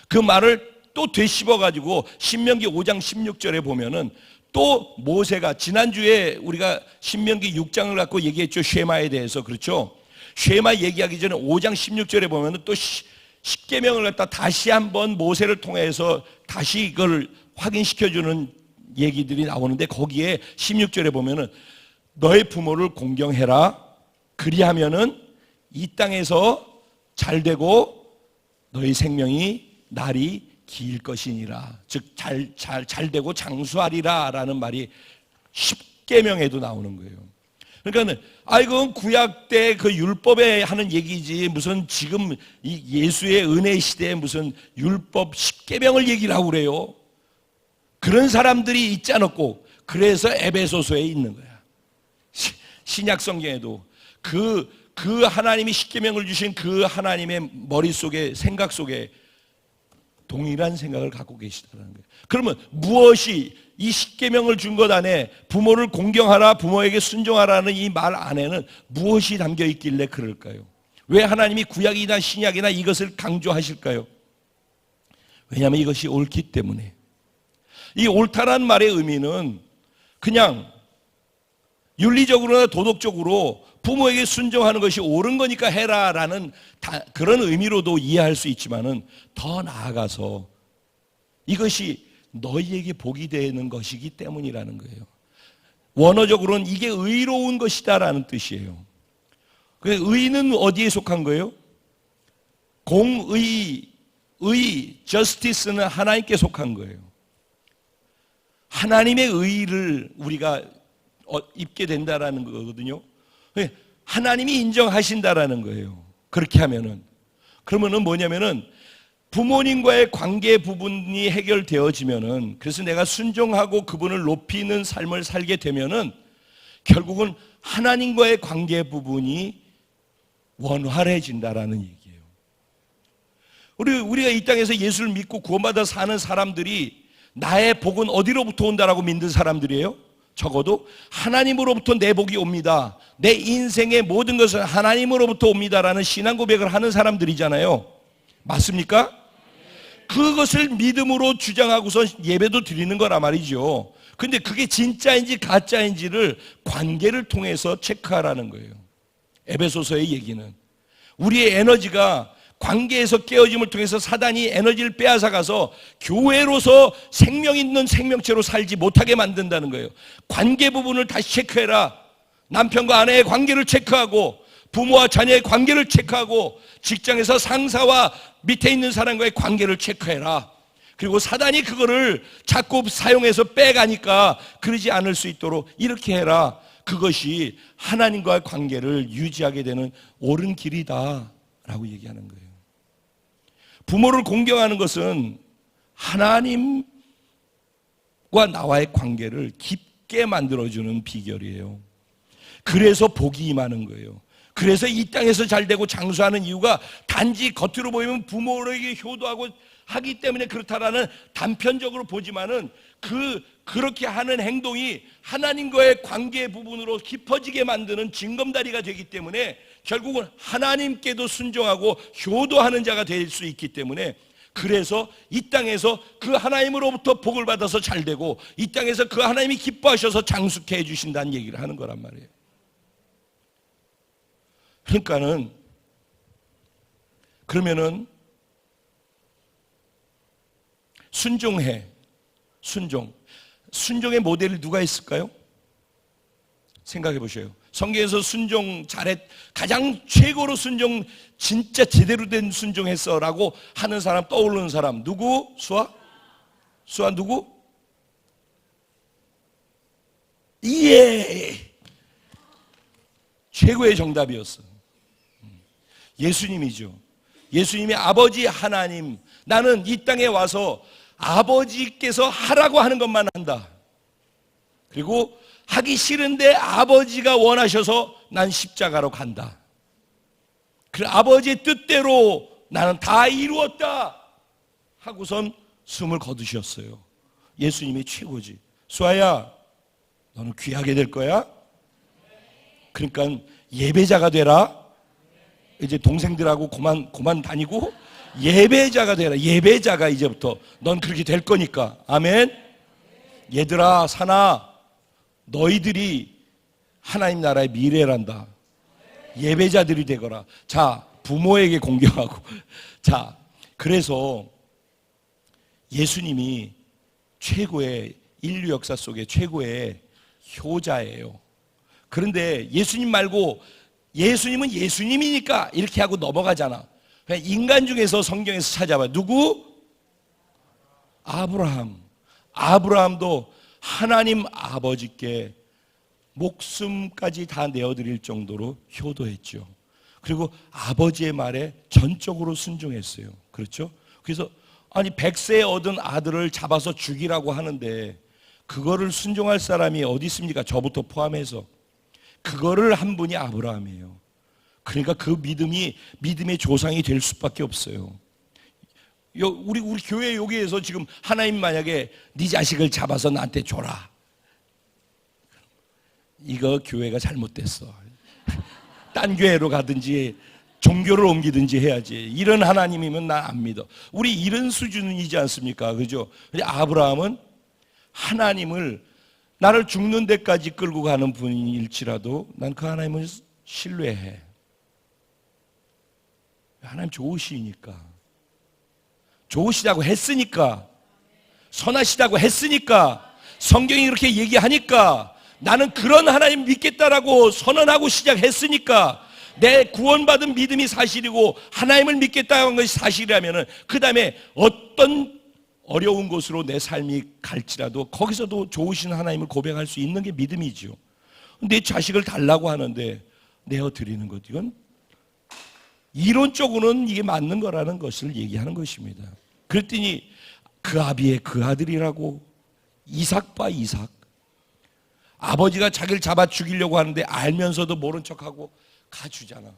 그 말을 또 되씹어 가지고 신명기 5장 16절에 보면은 또 모세가, 지난주에 우리가 신명기 6장을 갖고 얘기했죠. 쉐마에 대해서. 그렇죠? 쉐마 얘기하기 전에 5장 16절에 보면은 또 10계명을 갖다 다시 한번 모세를 통해서 다시 이걸 확인시켜주는 얘기들이 나오는데, 거기에 16절에 보면은 너의 부모를 공경해라. 그리하면은 이 땅에서 잘 되고 너희 생명이 날이 길 것이니라. 즉 잘 되고 장수하리라 라는 말이 10계명에도 나오는 거예요. 그러니까 이건 구약 때 그 율법에 하는 얘기지, 무슨 지금 이 예수의 은혜 시대에 무슨 율법 10계명을 얘기를 하고 그래요. 그런 사람들이 있지 않았고, 그래서 에베소서에 있는 거야. 신약 성경에도 그 하나님이 10계명을 주신 그 하나님의 머릿속에, 생각 속에 동일한 생각을 갖고 계시다는 거예요. 그러면 무엇이 이 10계명을 준 것 안에 부모를 공경하라, 부모에게 순종하라는 이 말 안에는 무엇이 담겨 있길래 그럴까요? 왜 하나님이 구약이나 신약이나 이것을 강조하실까요? 왜냐하면 이것이 옳기 때문에. 이 옳다란 말의 의미는 그냥 윤리적으로나 도덕적으로 부모에게 순종하는 것이 옳은 거니까 해라라는 그런 의미로도 이해할 수 있지만은, 더 나아가서 이것이 너희에게 복이 되는 것이기 때문이라는 거예요. 원어적으로는 이게 의로운 것이다라는 뜻이에요. 의는 어디에 속한 거예요? justice는 하나님께 속한 거예요. 하나님의 의를 우리가 입게 된다라는 거거든요. 하나님이 인정하신다라는 거예요. 그렇게 하면은. 그러면은 뭐냐면은 부모님과의 관계 부분이 해결되어지면은, 그래서 내가 순종하고 그분을 높이는 삶을 살게 되면은 결국은 하나님과의 관계 부분이 원활해진다라는 얘기예요. 우리가 이 땅에서 예수를 믿고 구원받아 사는 사람들이 나의 복은 어디로부터 온다라고 믿는 사람들이에요? 적어도 하나님으로부터 내 복이 옵니다. 내 인생의 모든 것은 하나님으로부터 옵니다라는 신앙 고백을 하는 사람들이잖아요. 맞습니까? 그것을 믿음으로 주장하고서 예배도 드리는 거란 말이죠. 근데 그게 진짜인지 가짜인지를 관계를 통해서 체크하라는 거예요. 에베소서의 얘기는 우리의 에너지가 관계에서 깨어짐을 통해서 사단이 에너지를 빼앗아가서 교회로서 생명 있는 생명체로 살지 못하게 만든다는 거예요. 관계 부분을 다시 체크해라. 남편과 아내의 관계를 체크하고, 부모와 자녀의 관계를 체크하고 직장에서 상사와 밑에 있는 사람과의 관계를 체크해라. 그리고 사단이 그거를 자꾸 사용해서 빼가니까 그러지 않을 수 있도록 이렇게 해라. 그것이 하나님과의 관계를 유지하게 되는 옳은 길이다 라고 얘기하는 거예요. 부모를 공경하는 것은 하나님과 나와의 관계를 깊게 만들어주는 비결이에요. 그래서 복이 임하는 거예요. 그래서 이 땅에서 잘되고 장수하는 이유가 단지 겉으로 보이면 부모에게 효도하고 하기 때문에 그렇다라는 단편적으로 보지만은 그렇게 하는 행동이 하나님과의 관계 부분으로 깊어지게 만드는 징검다리가 되기 때문에 결국은 하나님께도 순종하고 효도하는 자가 될 수 있기 때문에, 그래서 이 땅에서 그 하나님으로부터 복을 받아서 잘되고 이 땅에서 그 하나님이 기뻐하셔서 장수케 해주신다는 얘기를 하는 거란 말이에요. 그러면은 순종해. 순종의 모델이 누가 있을까요? 생각해 보셔요. 성경에서 순종 가장 최고로 순종, 진짜 제대로 된 순종했어 라고 하는 사람, 떠오르는 사람 누구? 수아 누구? 예, 최고의 정답이었어. 예수님이죠. 예수님이 아버지 하나님, 나는 이 땅에 와서 아버지께서 하라고 하는 것만 한다. 그리고 하기 싫은데 아버지가 원하셔서 난 십자가로 간다. 그 아버지의 뜻대로 나는 다 이루었다 하고선 숨을 거두셨어요. 예수님이 최고지. 수아야, 너는 귀하게 될 거야. 그러니까 예배자가 되라. 이제 동생들하고 그만 다니고 예배자가 되라. 예배자가 이제부터 넌 그렇게 될 거니까. 아멘. 얘들아, 사나, 너희들이 하나님 나라의 미래란다. 예배자들이 되거라. 자, 부모에게 공경하고. 자, 그래서 예수님이 최고의, 인류 역사 속의 최고의 효자예요. 그런데 예수님 말고 예수님은 예수님이니까 이렇게 하고 넘어가잖아. 그냥 인간 중에서 성경에서 찾아봐. 누구? 아브라함도 하나님 아버지께 목숨까지 다 내어드릴 정도로 효도했죠. 그리고 아버지의 말에 전적으로 순종했어요. 그렇죠? 그래서 아니 100세 얻은 아들을 잡아서 죽이라고 하는데 그거를 순종할 사람이 어디 있습니까? 저부터 포함해서. 그거를 한 분이 아브라함이에요. 그러니까 그 믿음의 조상이 될 수밖에 없어요. 우리 교회 여기에서 지금 하나님 만약에 네 자식을 잡아서 나한테 줘라, 이거 교회가 잘못됐어. 딴 교회로 가든지 종교를 옮기든지 해야지. 이런 하나님이면 나 안 믿어. 우리 이런 수준이지 않습니까? 그죠? 아브라함은 하나님을 나를 죽는 데까지 끌고 가는 분일지라도 난 그 하나님을 신뢰해. 하나님 좋으시니까, 좋으시다고 했으니까, 선하시다고 했으니까, 성경이 그렇게 얘기하니까 나는 그런 하나님 믿겠다라고 선언하고 시작했으니까, 내 구원받은 믿음이 사실이고 하나님을 믿겠다는 것이 사실이라면 그 다음에 어떤 어려운 곳으로 내 삶이 갈지라도 거기서도 좋으신 하나님을 고백할 수 있는 게 믿음이죠. 내 자식을 달라고 하는데 내어드리는 것, 이건 이론적으로는 이게 맞는 거라는 것을 얘기하는 것입니다. 그랬더니 그 아비의 그 아들이라고, 이삭 봐, 이삭. 아버지가 자기를 잡아 죽이려고 하는데 알면서도 모른 척하고 가주잖아.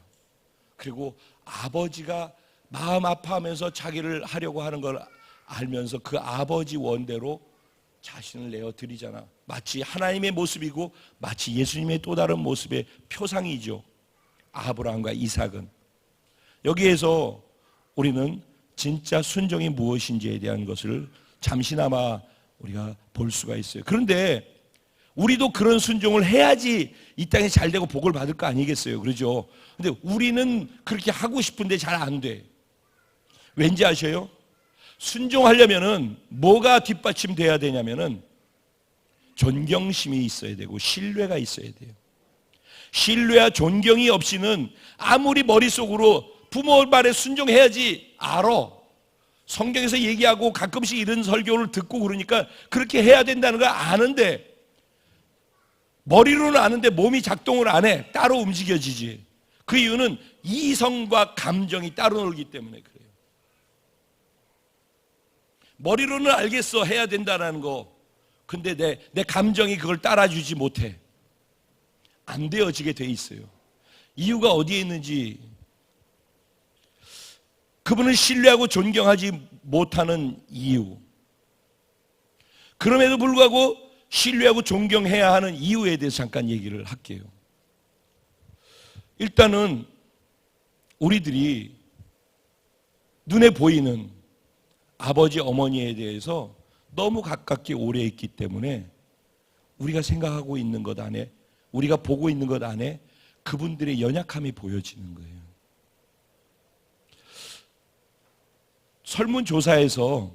그리고 아버지가 마음 아파하면서 자기를 하려고 하는 걸 알면서 그 아버지 원대로 자신을 내어드리잖아. 마치 하나님의 모습이고 마치 예수님의 또 다른 모습의 표상이죠. 아브라함과 이삭은. 여기에서 우리는 진짜 순종이 무엇인지에 대한 것을 잠시나마 우리가 볼 수가 있어요. 그런데 우리도 그런 순종을 해야지 이 땅에 잘되고 복을 받을 거 아니겠어요? 그러죠? 근데 우리는 그렇게 하고 싶은데 잘 안 돼. 왠지 아셔요? 순종하려면은 뭐가 뒷받침돼야 되냐면은 존경심이 있어야 되고 신뢰가 있어야 돼요. 신뢰와 존경이 없이는 아무리 머릿속으로 부모 말에 순종해야지 알아. 성경에서 얘기하고 가끔씩 이런 설교를 듣고 그러니까 그렇게 해야 된다는 걸 아는데, 머리로는 아는데 몸이 작동을 안 해. 따로 움직여지지. 그 이유는 이성과 감정이 따로 놀기 때문에 그래요. 머리로는 알겠어, 해야 된다는 거. 근데 내 감정이 그걸 따라주지 못해. 안 되어지게 돼 있어요. 이유가 어디에 있는지, 그분을 신뢰하고 존경하지 못하는 이유, 그럼에도 불구하고 신뢰하고 존경해야 하는 이유에 대해서 잠깐 얘기를 할게요. 일단은 우리들이 눈에 보이는 아버지 어머니에 대해서 너무 가깝게 오래 있기 때문에 우리가 생각하고 있는 것 안에, 우리가 보고 있는 것 안에 그분들의 연약함이 보여지는 거예요. 설문조사에서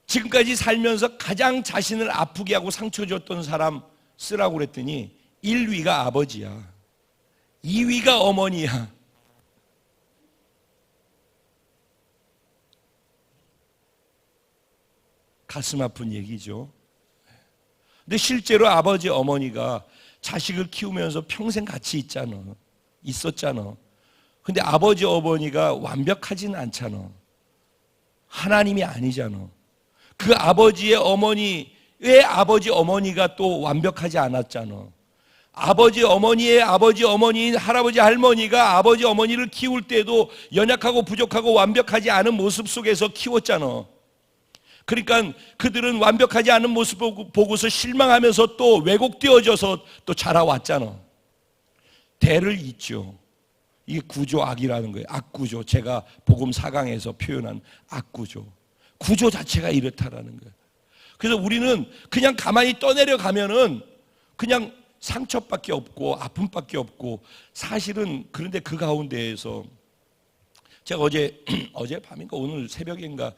지금까지 살면서 가장 자신을 아프게 하고 상처 줬던 사람 쓰라고 그랬더니 1위가 아버지야, 2위가 어머니야. 가슴 아픈 얘기죠. 근데 실제로 아버지 어머니가 자식을 키우면서 평생 같이 있었잖아. 근데 아버지 어머니가 완벽하지는 않잖아. 하나님이 아니잖아. 그 아버지의 어머니, 왜 아버지 어머니가 또 완벽하지 않았잖아. 아버지 어머니의 아버지 어머니인 할아버지 할머니가 아버지 어머니를 키울 때도 연약하고 부족하고 완벽하지 않은 모습 속에서 키웠잖아. 그러니까 그들은 완벽하지 않은 모습 보고서 실망하면서 또 왜곡되어져서 또 자라왔잖아. 대를 잇죠. 이게 구조악이라는 거예요. 악구조. 제가 복음 4강에서 표현한 악구조. 구조 자체가 이렇다라는 거예요. 그래서 우리는 그냥 가만히 떠내려 가면은 그냥 상처밖에 없고 아픔밖에 없고, 사실은 그런데 그 가운데에서 제가 어젯밤인가 오늘 새벽인가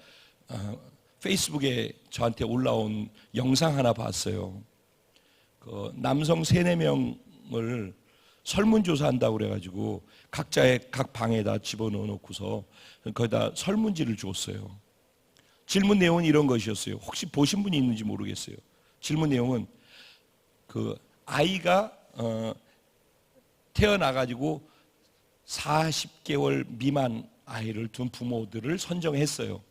페이스북에 저한테 올라온 영상 하나 봤어요. 그 남성 3-4명을 설문조사한다고 그래가지고 각자의 각 방에다 집어넣어 놓고서 거기다 설문지를 줬어요. 질문 내용은 이런 것이었어요. 혹시 보신 분이 있는지 모르겠어요. 질문 내용은 그 아이가 태어나가지고 40개월 미만 아이를 둔 부모들을 선정했어요.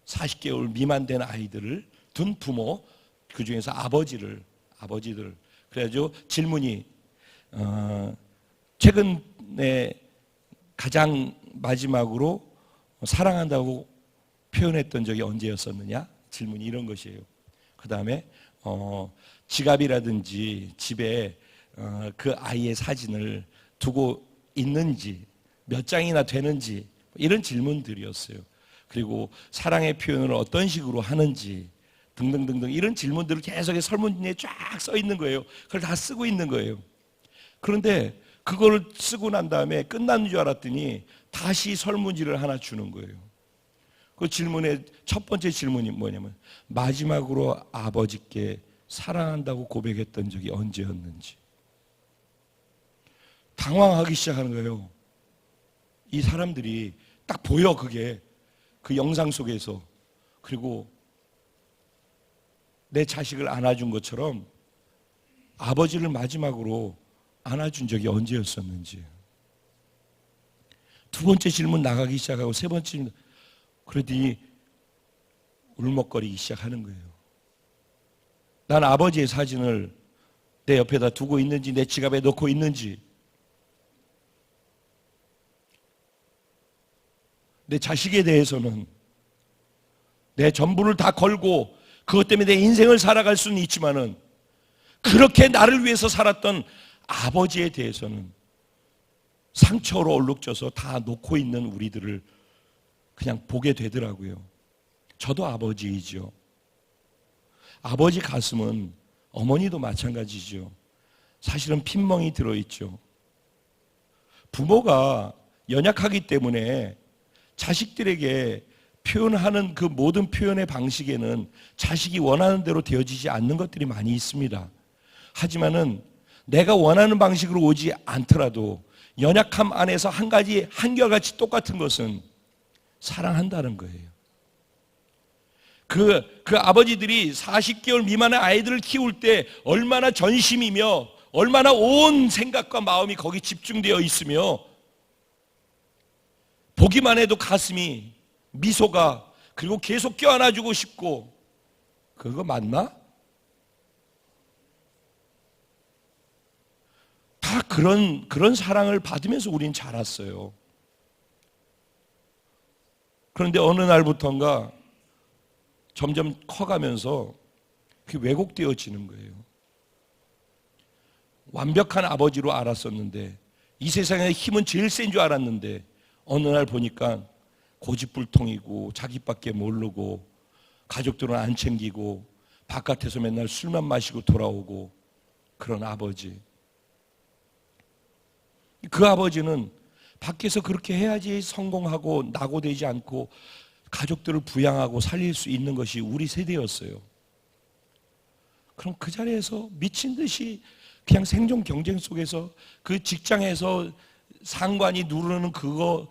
40개월 미만 된 아이들을 둔 부모, 그 중에서 아버지들. 그래가지고 질문이 최근에 가장 마지막으로 사랑한다고 표현했던 적이 언제였었느냐? 질문이 이런 것이에요. 그 다음에 지갑이라든지 집에 그 아이의 사진을 두고 있는지, 몇 장이나 되는지, 이런 질문들이었어요. 그리고 사랑의 표현을 어떤 식으로 하는지 등등등등, 이런 질문들을 계속 설문지에 쫙 써 있는 거예요. 그걸 다 쓰고 있는 거예요. 그런데 그걸 쓰고 난 다음에 끝난 줄 알았더니 다시 설문지를 하나 주는 거예요. 그 질문의 첫 번째 질문이 뭐냐면, 마지막으로 아버지께 사랑한다고 고백했던 적이 언제였는지. 당황하기 시작하는 거예요. 이 사람들이 딱 보여, 그게 그 영상 속에서. 그리고 내 자식을 안아준 것처럼 아버지를 마지막으로 안아준 적이 언제였었는지. 두 번째 질문 나가기 시작하고 세 번째 질문, 그러더니 울먹거리기 시작하는 거예요. 난 아버지의 사진을 내 옆에다 두고 있는지, 내 지갑에 넣고 있는지, 내 자식에 대해서는 내 전부를 다 걸고 그것 때문에 내 인생을 살아갈 수는 있지만은, 그렇게 나를 위해서 살았던 아버지에 대해서는 상처로 얼룩져서 다 놓고 있는 우리들을 그냥 보게 되더라고요. 저도 아버지이죠. 아버지 가슴은, 어머니도 마찬가지죠. 사실은 핀멍이 들어있죠. 부모가 연약하기 때문에 자식들에게 표현하는 그 모든 표현의 방식에는 자식이 원하는 대로 되어지지 않는 것들이 많이 있습니다. 하지만은 내가 원하는 방식으로 오지 않더라도 연약함 안에서 한 가지 한결같이 똑같은 것은 사랑한다는 거예요. 그 아버지들이 40개월 미만의 아이들을 키울 때 얼마나 전심이며 얼마나 온 생각과 마음이 거기 집중되어 있으며 보기만 해도 가슴이 미소가 그리고 계속 껴안아주고 싶고 그거 맞나? 다 그런 사랑을 받으면서 우린 자랐어요. 그런데 어느 날부터인가 점점 커가면서 그게 왜곡되어지는 거예요. 완벽한 아버지로 알았었는데 이 세상에 힘은 제일 센 줄 알았는데 어느 날 보니까 고집불통이고 자기밖에 모르고 가족들은 안 챙기고 바깥에서 맨날 술만 마시고 돌아오고 그런 아버지. 그 아버지는 밖에서 그렇게 해야지 성공하고 낙오되지 않고 가족들을 부양하고 살릴 수 있는 것이 우리 세대였어요. 그럼 그 자리에서 미친 듯이 그냥 생존 경쟁 속에서 그 직장에서 상관이 누르는 그거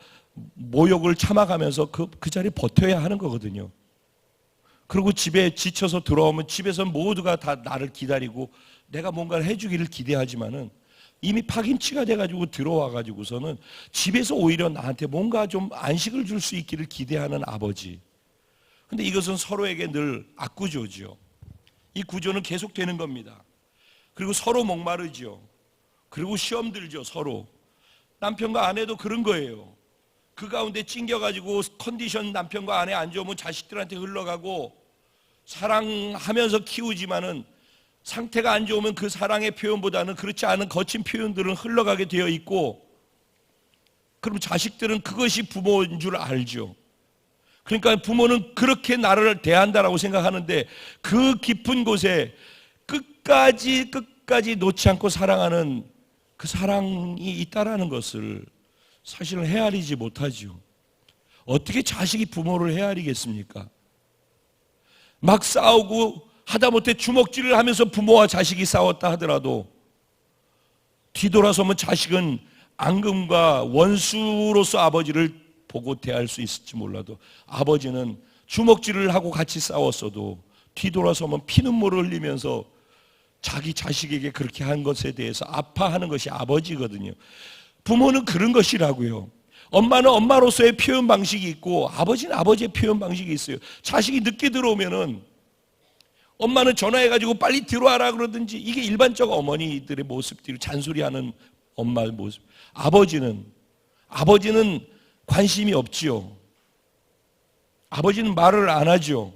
모욕을 참아가면서 그 자리에 버텨야 하는 거거든요. 그리고 집에 지쳐서 들어오면 집에서 모두가 다 나를 기다리고 내가 뭔가를 해주기를 기대하지만은 이미 파김치가 돼가지고 들어와가지고서는 집에서 오히려 나한테 뭔가 좀 안식을 줄 수 있기를 기대하는 아버지. 근데 이것은 서로에게 늘 악구조죠. 이 구조는 계속되는 겁니다. 그리고 서로 목마르죠. 그리고 시험 들죠, 서로. 남편과 아내도 그런 거예요. 그 가운데 찡겨가지고 컨디션 남편과 아내 안 좋으면 자식들한테 흘러가고 사랑하면서 키우지만은 상태가 안 좋으면 그 사랑의 표현보다는 그렇지 않은 거친 표현들은 흘러가게 되어 있고 그럼 자식들은 그것이 부모인 줄 알죠. 그러니까 부모는 그렇게 나를 대한다라고 생각하는데 그 깊은 곳에 끝까지 놓지 않고 사랑하는 그 사랑이 있다라는 것을 사실은 헤아리지 못하죠. 어떻게 자식이 부모를 헤아리겠습니까? 막 싸우고 하다못해 주먹질을 하면서 부모와 자식이 싸웠다 하더라도 뒤돌아서면 자식은 앙금과 원수로서 아버지를 보고 대할 수 있을지 몰라도 아버지는 주먹질을 하고 같이 싸웠어도 뒤돌아서면 피눈물을 흘리면서 자기 자식에게 그렇게 한 것에 대해서 아파하는 것이 아버지거든요. 부모는 그런 것이라고요. 엄마는 엄마로서의 표현 방식이 있고 아버지는 아버지의 표현 방식이 있어요. 자식이 늦게 들어오면은 엄마는 전화해가지고 빨리 들어와라 그러든지 이게 일반적 어머니들의 모습들이 잔소리하는 엄마의 모습. 아버지는 관심이 없지요. 아버지는 말을 안 하죠.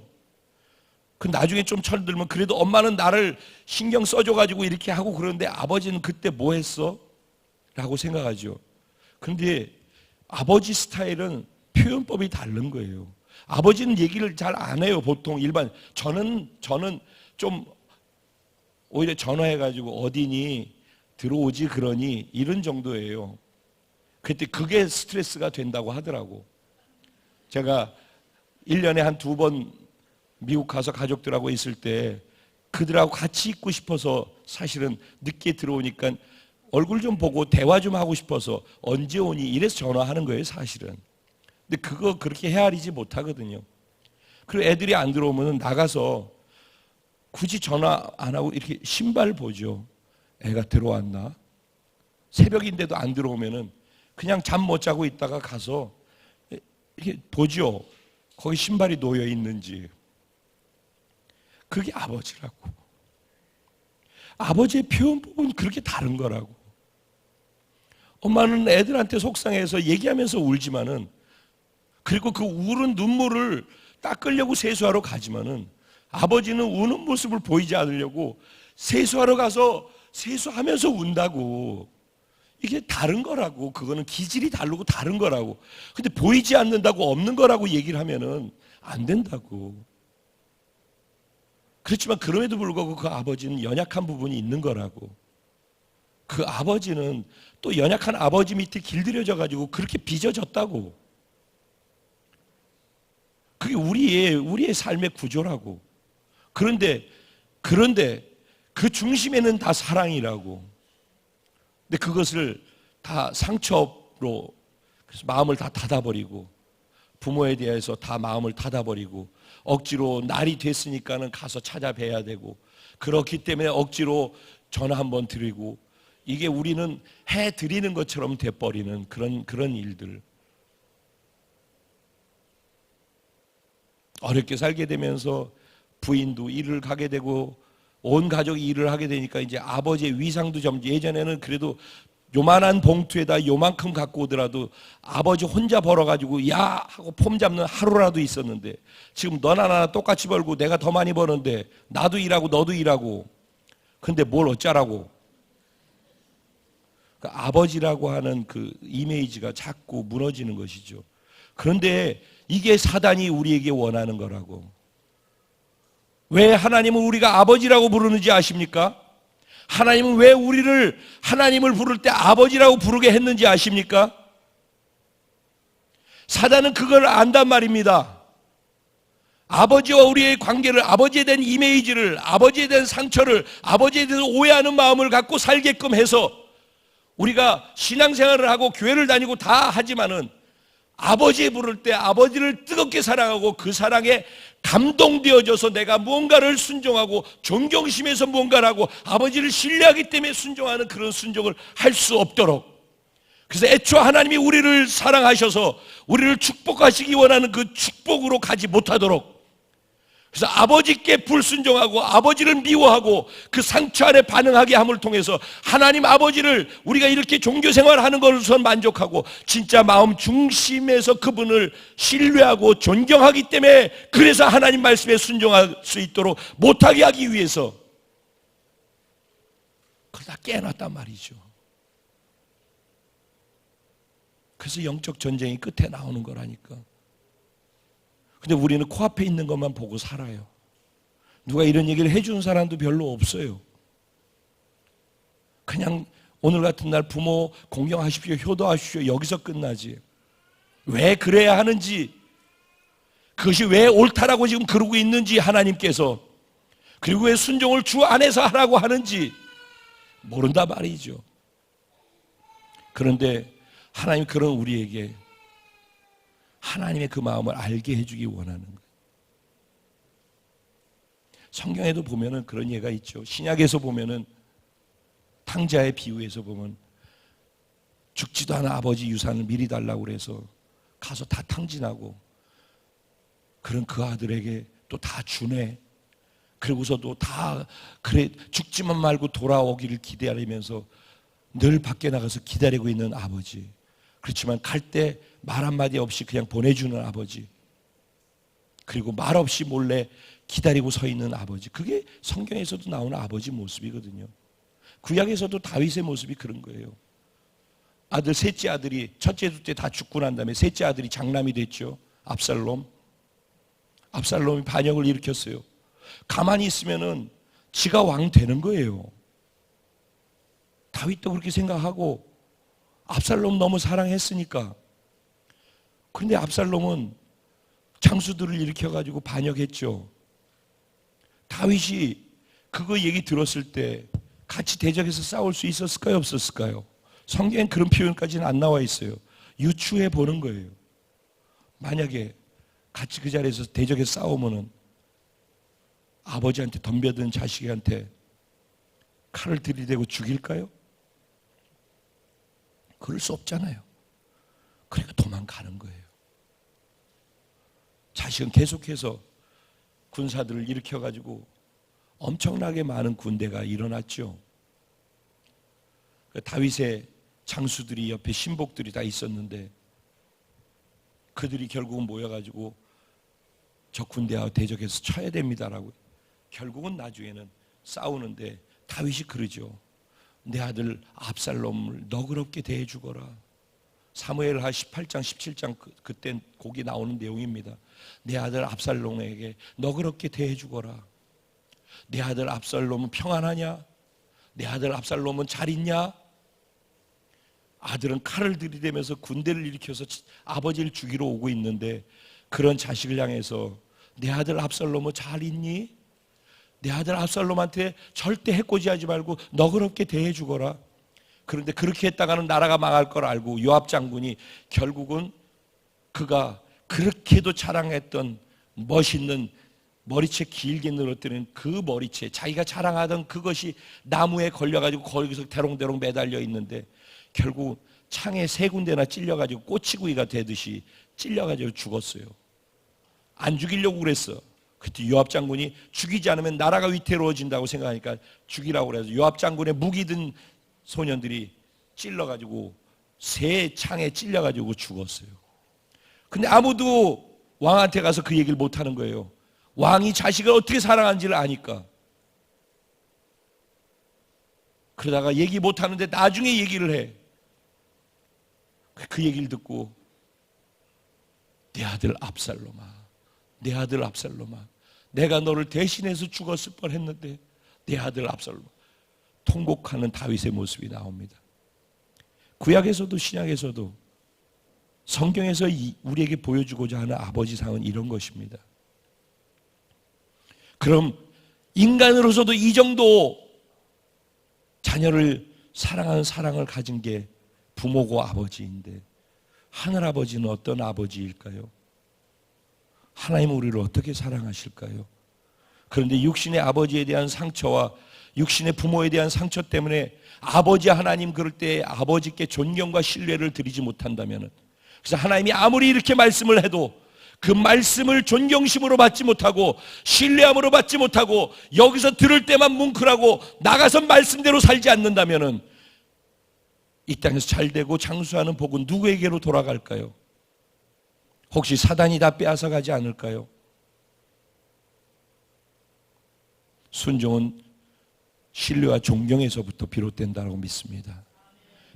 그 나중에 좀 철들면 그래도 엄마는 나를 신경 써줘가지고 이렇게 하고 그러는데 아버지는 그때 뭐 했어? 라고 생각하죠. 그런데 아버지 스타일은 표현법이 다른 거예요. 아버지는 얘기를 잘 안 해요. 보통 일반 저는 좀 오히려 전화해가지고 어디니 들어오지 그러니 이런 정도예요. 그때 그게 스트레스가 된다고 하더라고. 제가 1년에 한 2번 미국 가서 가족들하고 있을 때 그들하고 같이 있고 싶어서 사실은 늦게 들어오니까 얼굴 좀 보고 대화 좀 하고 싶어서 언제 오니 이래서 전화하는 거예요, 사실은. 근데 그거 그렇게 헤아리지 못하거든요. 그리고 애들이 안 들어오면 나가서 굳이 전화 안 하고 이렇게 신발 보죠. 애가 들어왔나? 새벽인데도 안 들어오면은 그냥 잠 못 자고 있다가 가서 이렇게 보죠. 거기 신발이 놓여 있는지. 그게 아버지라고. 아버지의 표현법은 그렇게 다른 거라고. 엄마는 애들한테 속상해서 얘기하면서 울지만은 그리고 그 우는 눈물을 닦으려고 세수하러 가지만은 아버지는 우는 모습을 보이지 않으려고 세수하러 가서 세수하면서 운다고. 이게 다른 거라고. 그거는 기질이 다르고 다른 거라고. 근데 보이지 않는다고 없는 거라고 얘기를 하면은 안 된다고. 그렇지만 그럼에도 불구하고 그 아버지는 연약한 부분이 있는 거라고. 그 아버지는 또 연약한 아버지 밑에 길들여져 가지고 그렇게 빚어졌다고. 그게 우리의 삶의 구조라고. 그런데 그 그 중심에는 다 사랑이라고. 근데 그것을 다 상처로, 그래서 마음을 다 닫아버리고, 부모에 대해서 다 마음을 닫아버리고, 억지로 날이 됐으니까는 가서 찾아뵈야 되고, 그렇기 때문에 억지로 전화 한번 드리고, 이게 우리는 해드리는 것처럼 돼버리는 그런 일들. 어렵게 살게 되면서 부인도 일을 가게 되고 온 가족이 일을 하게 되니까 이제 아버지의 위상도 예전에는 그래도 요만한 봉투에다 요만큼 갖고 오더라도 아버지 혼자 벌어가지고 야 하고 폼 잡는 하루라도 있었는데, 지금 너나 나나 똑같이 벌고 내가 더 많이 버는데 나도 일하고 너도 일하고, 근데 뭘 어쩌라고. 그 아버지라고 하는 그 이미지가 자꾸 무너지는 것이죠. 그런데 이게 사단이 우리에게 원하는 거라고. 왜 하나님은 우리가 아버지라고 부르는지 아십니까? 하나님은 왜 우리를 하나님을 부를 때 아버지라고 부르게 했는지 아십니까? 사단은 그걸 안단 말입니다. 아버지와 우리의 관계를, 아버지에 대한 이미지를, 아버지에 대한 상처를, 아버지에 대해서 오해하는 마음을 갖고 살게끔 해서 우리가 신앙생활을 하고 교회를 다니고 다 하지만은 아버지 부를 때 아버지를 뜨겁게 사랑하고 그 사랑에 감동되어져서 내가 무언가를 순종하고 존경심에서 무언가를 하고 아버지를 신뢰하기 때문에 순종하는 그런 순종을 할 수 없도록, 그래서 애초 하나님이 우리를 사랑하셔서 우리를 축복하시기 원하는 그 축복으로 가지 못하도록, 그래서 아버지께 불순종하고 아버지를 미워하고 그 상처 안에 반응하게 함을 통해서 하나님 아버지를 우리가 이렇게 종교생활하는 것으로 만족하고 진짜 마음 중심에서 그분을 신뢰하고 존경하기 때문에, 그래서 하나님 말씀에 순종할 수 있도록 못하게 하기 위해서 그걸 다 깨놨단 말이죠. 그래서 영적 전쟁이 끝에 나오는 거라니까. 근데 우리는 코앞에 있는 것만 보고 살아요. 누가 이런 얘기를 해주는 사람도 별로 없어요. 그냥 오늘 같은 날 부모 공경하십시오, 효도하십시오, 여기서 끝나지. 왜 그래야 하는지, 그것이 왜 옳다라고 지금 그러고 있는지 하나님께서, 그리고 왜 순종을 주 안에서 하라고 하는지 모른다 말이죠. 그런데 하나님 그런 우리에게 하나님의 그 마음을 알게 해주기 원하는 거예요. 성경에도 보면은 그런 예가 있죠. 신약에서 보면은 탕자의 비유에서 보면 죽지도 않은 아버지 유산을 미리 달라고 그래서 가서 다 탕진하고, 그런 그 아들에게 또 다 주네. 그리고서도 다 그래 죽지만 말고 돌아오기를 기다리면서 늘 밖에 나가서 기다리고 있는 아버지. 그렇지만 갈 때 말 한마디 없이 그냥 보내주는 아버지, 그리고 말 없이 몰래 기다리고 서 있는 아버지. 그게 성경에서도 나오는 아버지 모습이거든요. 구약에서도 다윗의 모습이 그런 거예요. 아들, 셋째 아들이, 첫째, 둘째 다 죽고 난 다음에 셋째 아들이 장남이 됐죠. 압살롬이 반역을 일으켰어요. 가만히 있으면은 지가 왕 되는 거예요. 다윗도 그렇게 생각하고 압살롬 너무 사랑했으니까. 그런데 압살롬은 장수들을 일으켜가지고 반역했죠. 다윗이 그거 얘기 들었을 때 같이 대적해서 싸울 수 있었을까요? 없었을까요? 성경엔 그런 표현까지는 안 나와 있어요. 유추해 보는 거예요. 만약에 같이 그 자리에서 대적해서 싸우면은 아버지한테 덤벼든 자식한테 칼을 들이대고 죽일까요? 그럴 수 없잖아요. 그러니까 도망가는 거예요. 자식은 계속해서 군사들을 일으켜가지고 엄청나게 많은 군대가 일어났죠. 다윗의 장수들이 옆에 신복들이 다 있었는데 그들이 결국은 모여가지고 저 군대와 대적해서 쳐야 됩니다라고, 결국은 나중에는 싸우는데 다윗이 그러죠. 내 아들 압살롬을 너그럽게 대해주거라. 사무엘하 18장 17장 그때 거기 나오는 내용입니다. 내 아들 압살롬에게 너그럽게 대해주거라. 내 아들 압살롬은 평안하냐? 내 아들 압살롬은 잘 있냐? 아들은 칼을 들이대면서 군대를 일으켜서 아버지를 죽이러 오고 있는데 그런 자식을 향해서 내 아들 압살롬은 잘 있니? 내 아들 압살롬한테 절대 해코지하지 말고 너그럽게 대해 주거라. 그런데 그렇게 했다가는 나라가 망할 걸 알고 요압 장군이 결국은 그가 그렇게도 자랑했던 멋있는 머리채 길게 늘어뜨린 그 머리채, 자기가 자랑하던 그것이 나무에 걸려가지고 거기서 대롱대롱 매달려 있는데 결국 창에 3군데나 찔려가지고 꼬치구이가 되듯이 찔려가지고 죽었어요. 안 죽이려고 그랬어. 그때 요압 장군이 죽이지 않으면 나라가 위태로워진다고 생각하니까 죽이라고 그래서 요압 장군의 무기 든 소년들이 찔러가지고 새 창에 찔려가지고 죽었어요. 근데 아무도 왕한테 가서 그 얘기를 못하는 거예요. 왕이 자식을 어떻게 사랑하는지를 아니까. 그러다가 얘기 못하는데 나중에 얘기를 해. 그 얘기를 듣고 내 아들 압살롬아, 내 아들 압살롬아, 내가 너를 대신해서 죽었을 뻔했는데 내 아들 압살롬아, 통곡하는 다윗의 모습이 나옵니다. 구약에서도 신약에서도 성경에서 우리에게 보여주고자 하는 아버지상은 이런 것입니다. 그럼 인간으로서도 이 정도 자녀를 사랑하는 사랑을 가진 게 부모고 아버지인데 하늘아버지는 어떤 아버지일까요? 하나님은 우리를 어떻게 사랑하실까요? 그런데 육신의 아버지에 대한 상처와 육신의 부모에 대한 상처 때문에 아버지 하나님 그럴 때 아버지께 존경과 신뢰를 드리지 못한다면, 그래서 하나님이 아무리 이렇게 말씀을 해도 그 말씀을 존경심으로 받지 못하고 신뢰함으로 받지 못하고 여기서 들을 때만 뭉클하고 나가서 말씀대로 살지 않는다면 이 땅에서 잘되고 장수하는 복은 누구에게로 돌아갈까요? 혹시 사단이 다 빼앗아 가지 않을까요? 순종은 신뢰와 존경에서부터 비롯된다고 믿습니다.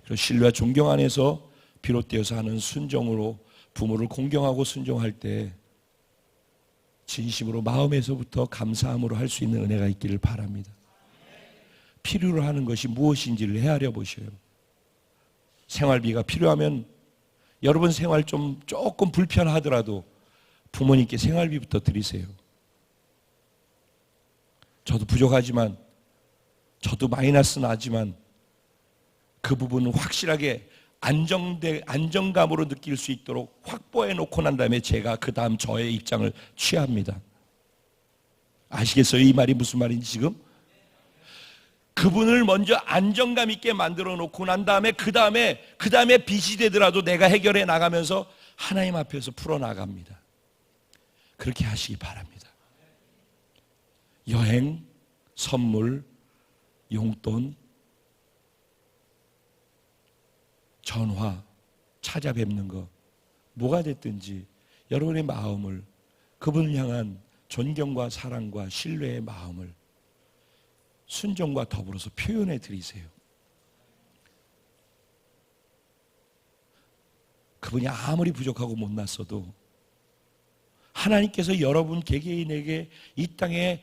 그리고 신뢰와 존경 안에서 비롯되어서 하는 순종으로 부모를 공경하고 순종할 때 진심으로 마음에서부터 감사함으로 할 수 있는 은혜가 있기를 바랍니다. 필요로 하는 것이 무엇인지를 헤아려 보셔요. 생활비가 필요하면 여러분 생활 조금 불편하더라도 부모님께 생활비부터 드리세요. 저도 부족하지만, 저도 마이너스 나지만 그 부분은 확실하게 안정감으로 느낄 수 있도록 확보해 놓고 난 다음에 제가 그 다음 저의 입장을 취합니다. 아시겠어요? 이 말이 무슨 말인지 지금? 그분을 먼저 안정감 있게 만들어 놓고 난 다음에 그 다음에 빚이 되더라도 내가 해결해 나가면서 하나님 앞에서 풀어 나갑니다. 그렇게 하시기 바랍니다. 여행, 선물, 용돈, 전화, 찾아뵙는 거, 뭐가 됐든지 여러분의 마음을, 그분을 향한 존경과 사랑과 신뢰의 마음을 순종과 더불어서 표현해 드리세요. 그분이 아무리 부족하고 못났어도 하나님께서 여러분 개개인에게 이 땅에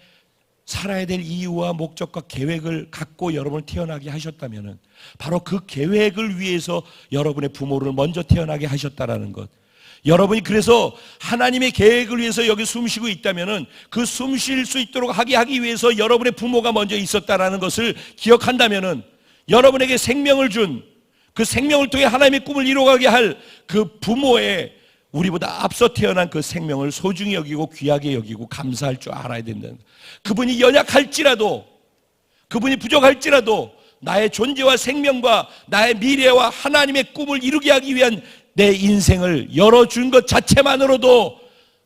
살아야 될 이유와 목적과 계획을 갖고 여러분을 태어나게 하셨다면 바로 그 계획을 위해서 여러분의 부모를 먼저 태어나게 하셨다라는 것, 여러분이 그래서 하나님의 계획을 위해서 여기 숨쉬고 있다면 그 숨 쉴 수 있도록 하기 위해서 여러분의 부모가 먼저 있었다라는 것을 기억한다면 여러분에게 생명을 준 그 생명을 통해 하나님의 꿈을 이루어가게 할 그 부모의 우리보다 앞서 태어난 그 생명을 소중히 여기고 귀하게 여기고 감사할 줄 알아야 된다는 거예요. 그분이 연약할지라도, 그분이 부족할지라도 나의 존재와 생명과 나의 미래와 하나님의 꿈을 이루게 하기 위한 내 인생을 열어준 것 자체만으로도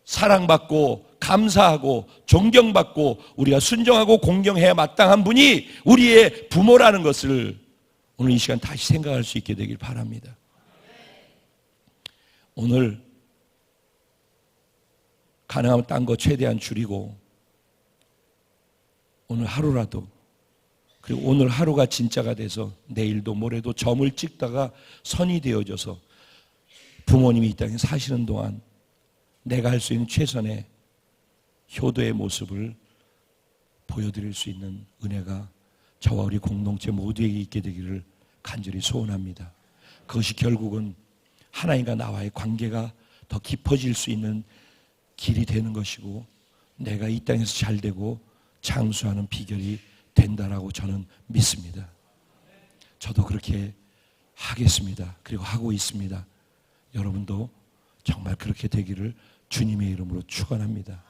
사랑받고 감사하고 존경받고 우리가 순종하고 공경해야 마땅한 분이 우리의 부모라는 것을 오늘 이 시간 다시 생각할 수 있게 되길 바랍니다. 오늘 가능하면 딴 거 최대한 줄이고 오늘 하루라도, 그리고 오늘 하루가 진짜가 돼서 내일도 모레도 점을 찍다가 선이 되어져서 부모님이 이 땅에 사시는 동안 내가 할 수 있는 최선의 효도의 모습을 보여드릴 수 있는 은혜가 저와 우리 공동체 모두에게 있게 되기를 간절히 소원합니다. 그것이 결국은 하나님과 나와의 관계가 더 깊어질 수 있는 길이 되는 것이고, 내가 이 땅에서 잘되고 장수하는 비결이 된다라고 저는 믿습니다. 저도 그렇게 하겠습니다. 그리고 하고 있습니다. 여러분도 정말 그렇게 되기를 주님의 이름으로 축원합니다.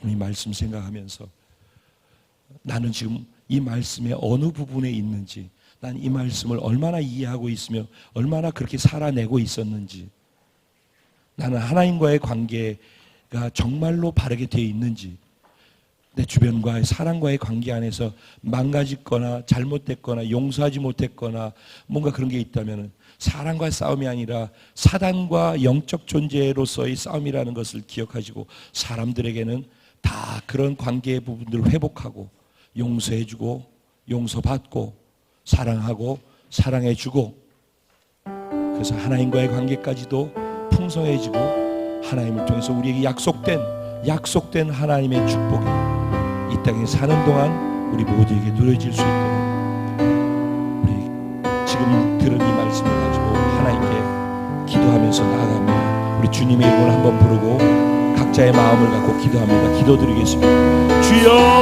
오늘 이 말씀 생각하면서 나는 지금 이 말씀의 어느 부분에 있는지, 난 이 말씀을 얼마나 이해하고 있으며 얼마나 그렇게 살아내고 있었는지, 나는 하나님과의 관계가 정말로 바르게 되어 있는지, 내 주변과의 사람과의 관계 안에서 망가졌거나 잘못됐거나 용서하지 못했거나 뭔가 그런 게 있다면 사람과의 싸움이 아니라 사단과 영적 존재로서의 싸움이라는 것을 기억하시고, 사람들에게는 다 그런 관계의 부분들을 회복하고 용서해주고 용서받고 사랑하고 사랑해주고, 그래서 하나님과의 관계까지도 풍성해지고 하나님을 통해서 우리에게 약속된 하나님의 축복이 이 땅에 사는 동안 우리 모두에게 누려질 수 있도록, 우리 지금 들은 이 말씀을 가지고 하나님께 기도하면서 나아갑니다. 우리 주님의 이름을 한번 부르고 각자의 마음을 갖고 기도합니다. 기도드리겠습니다. 주여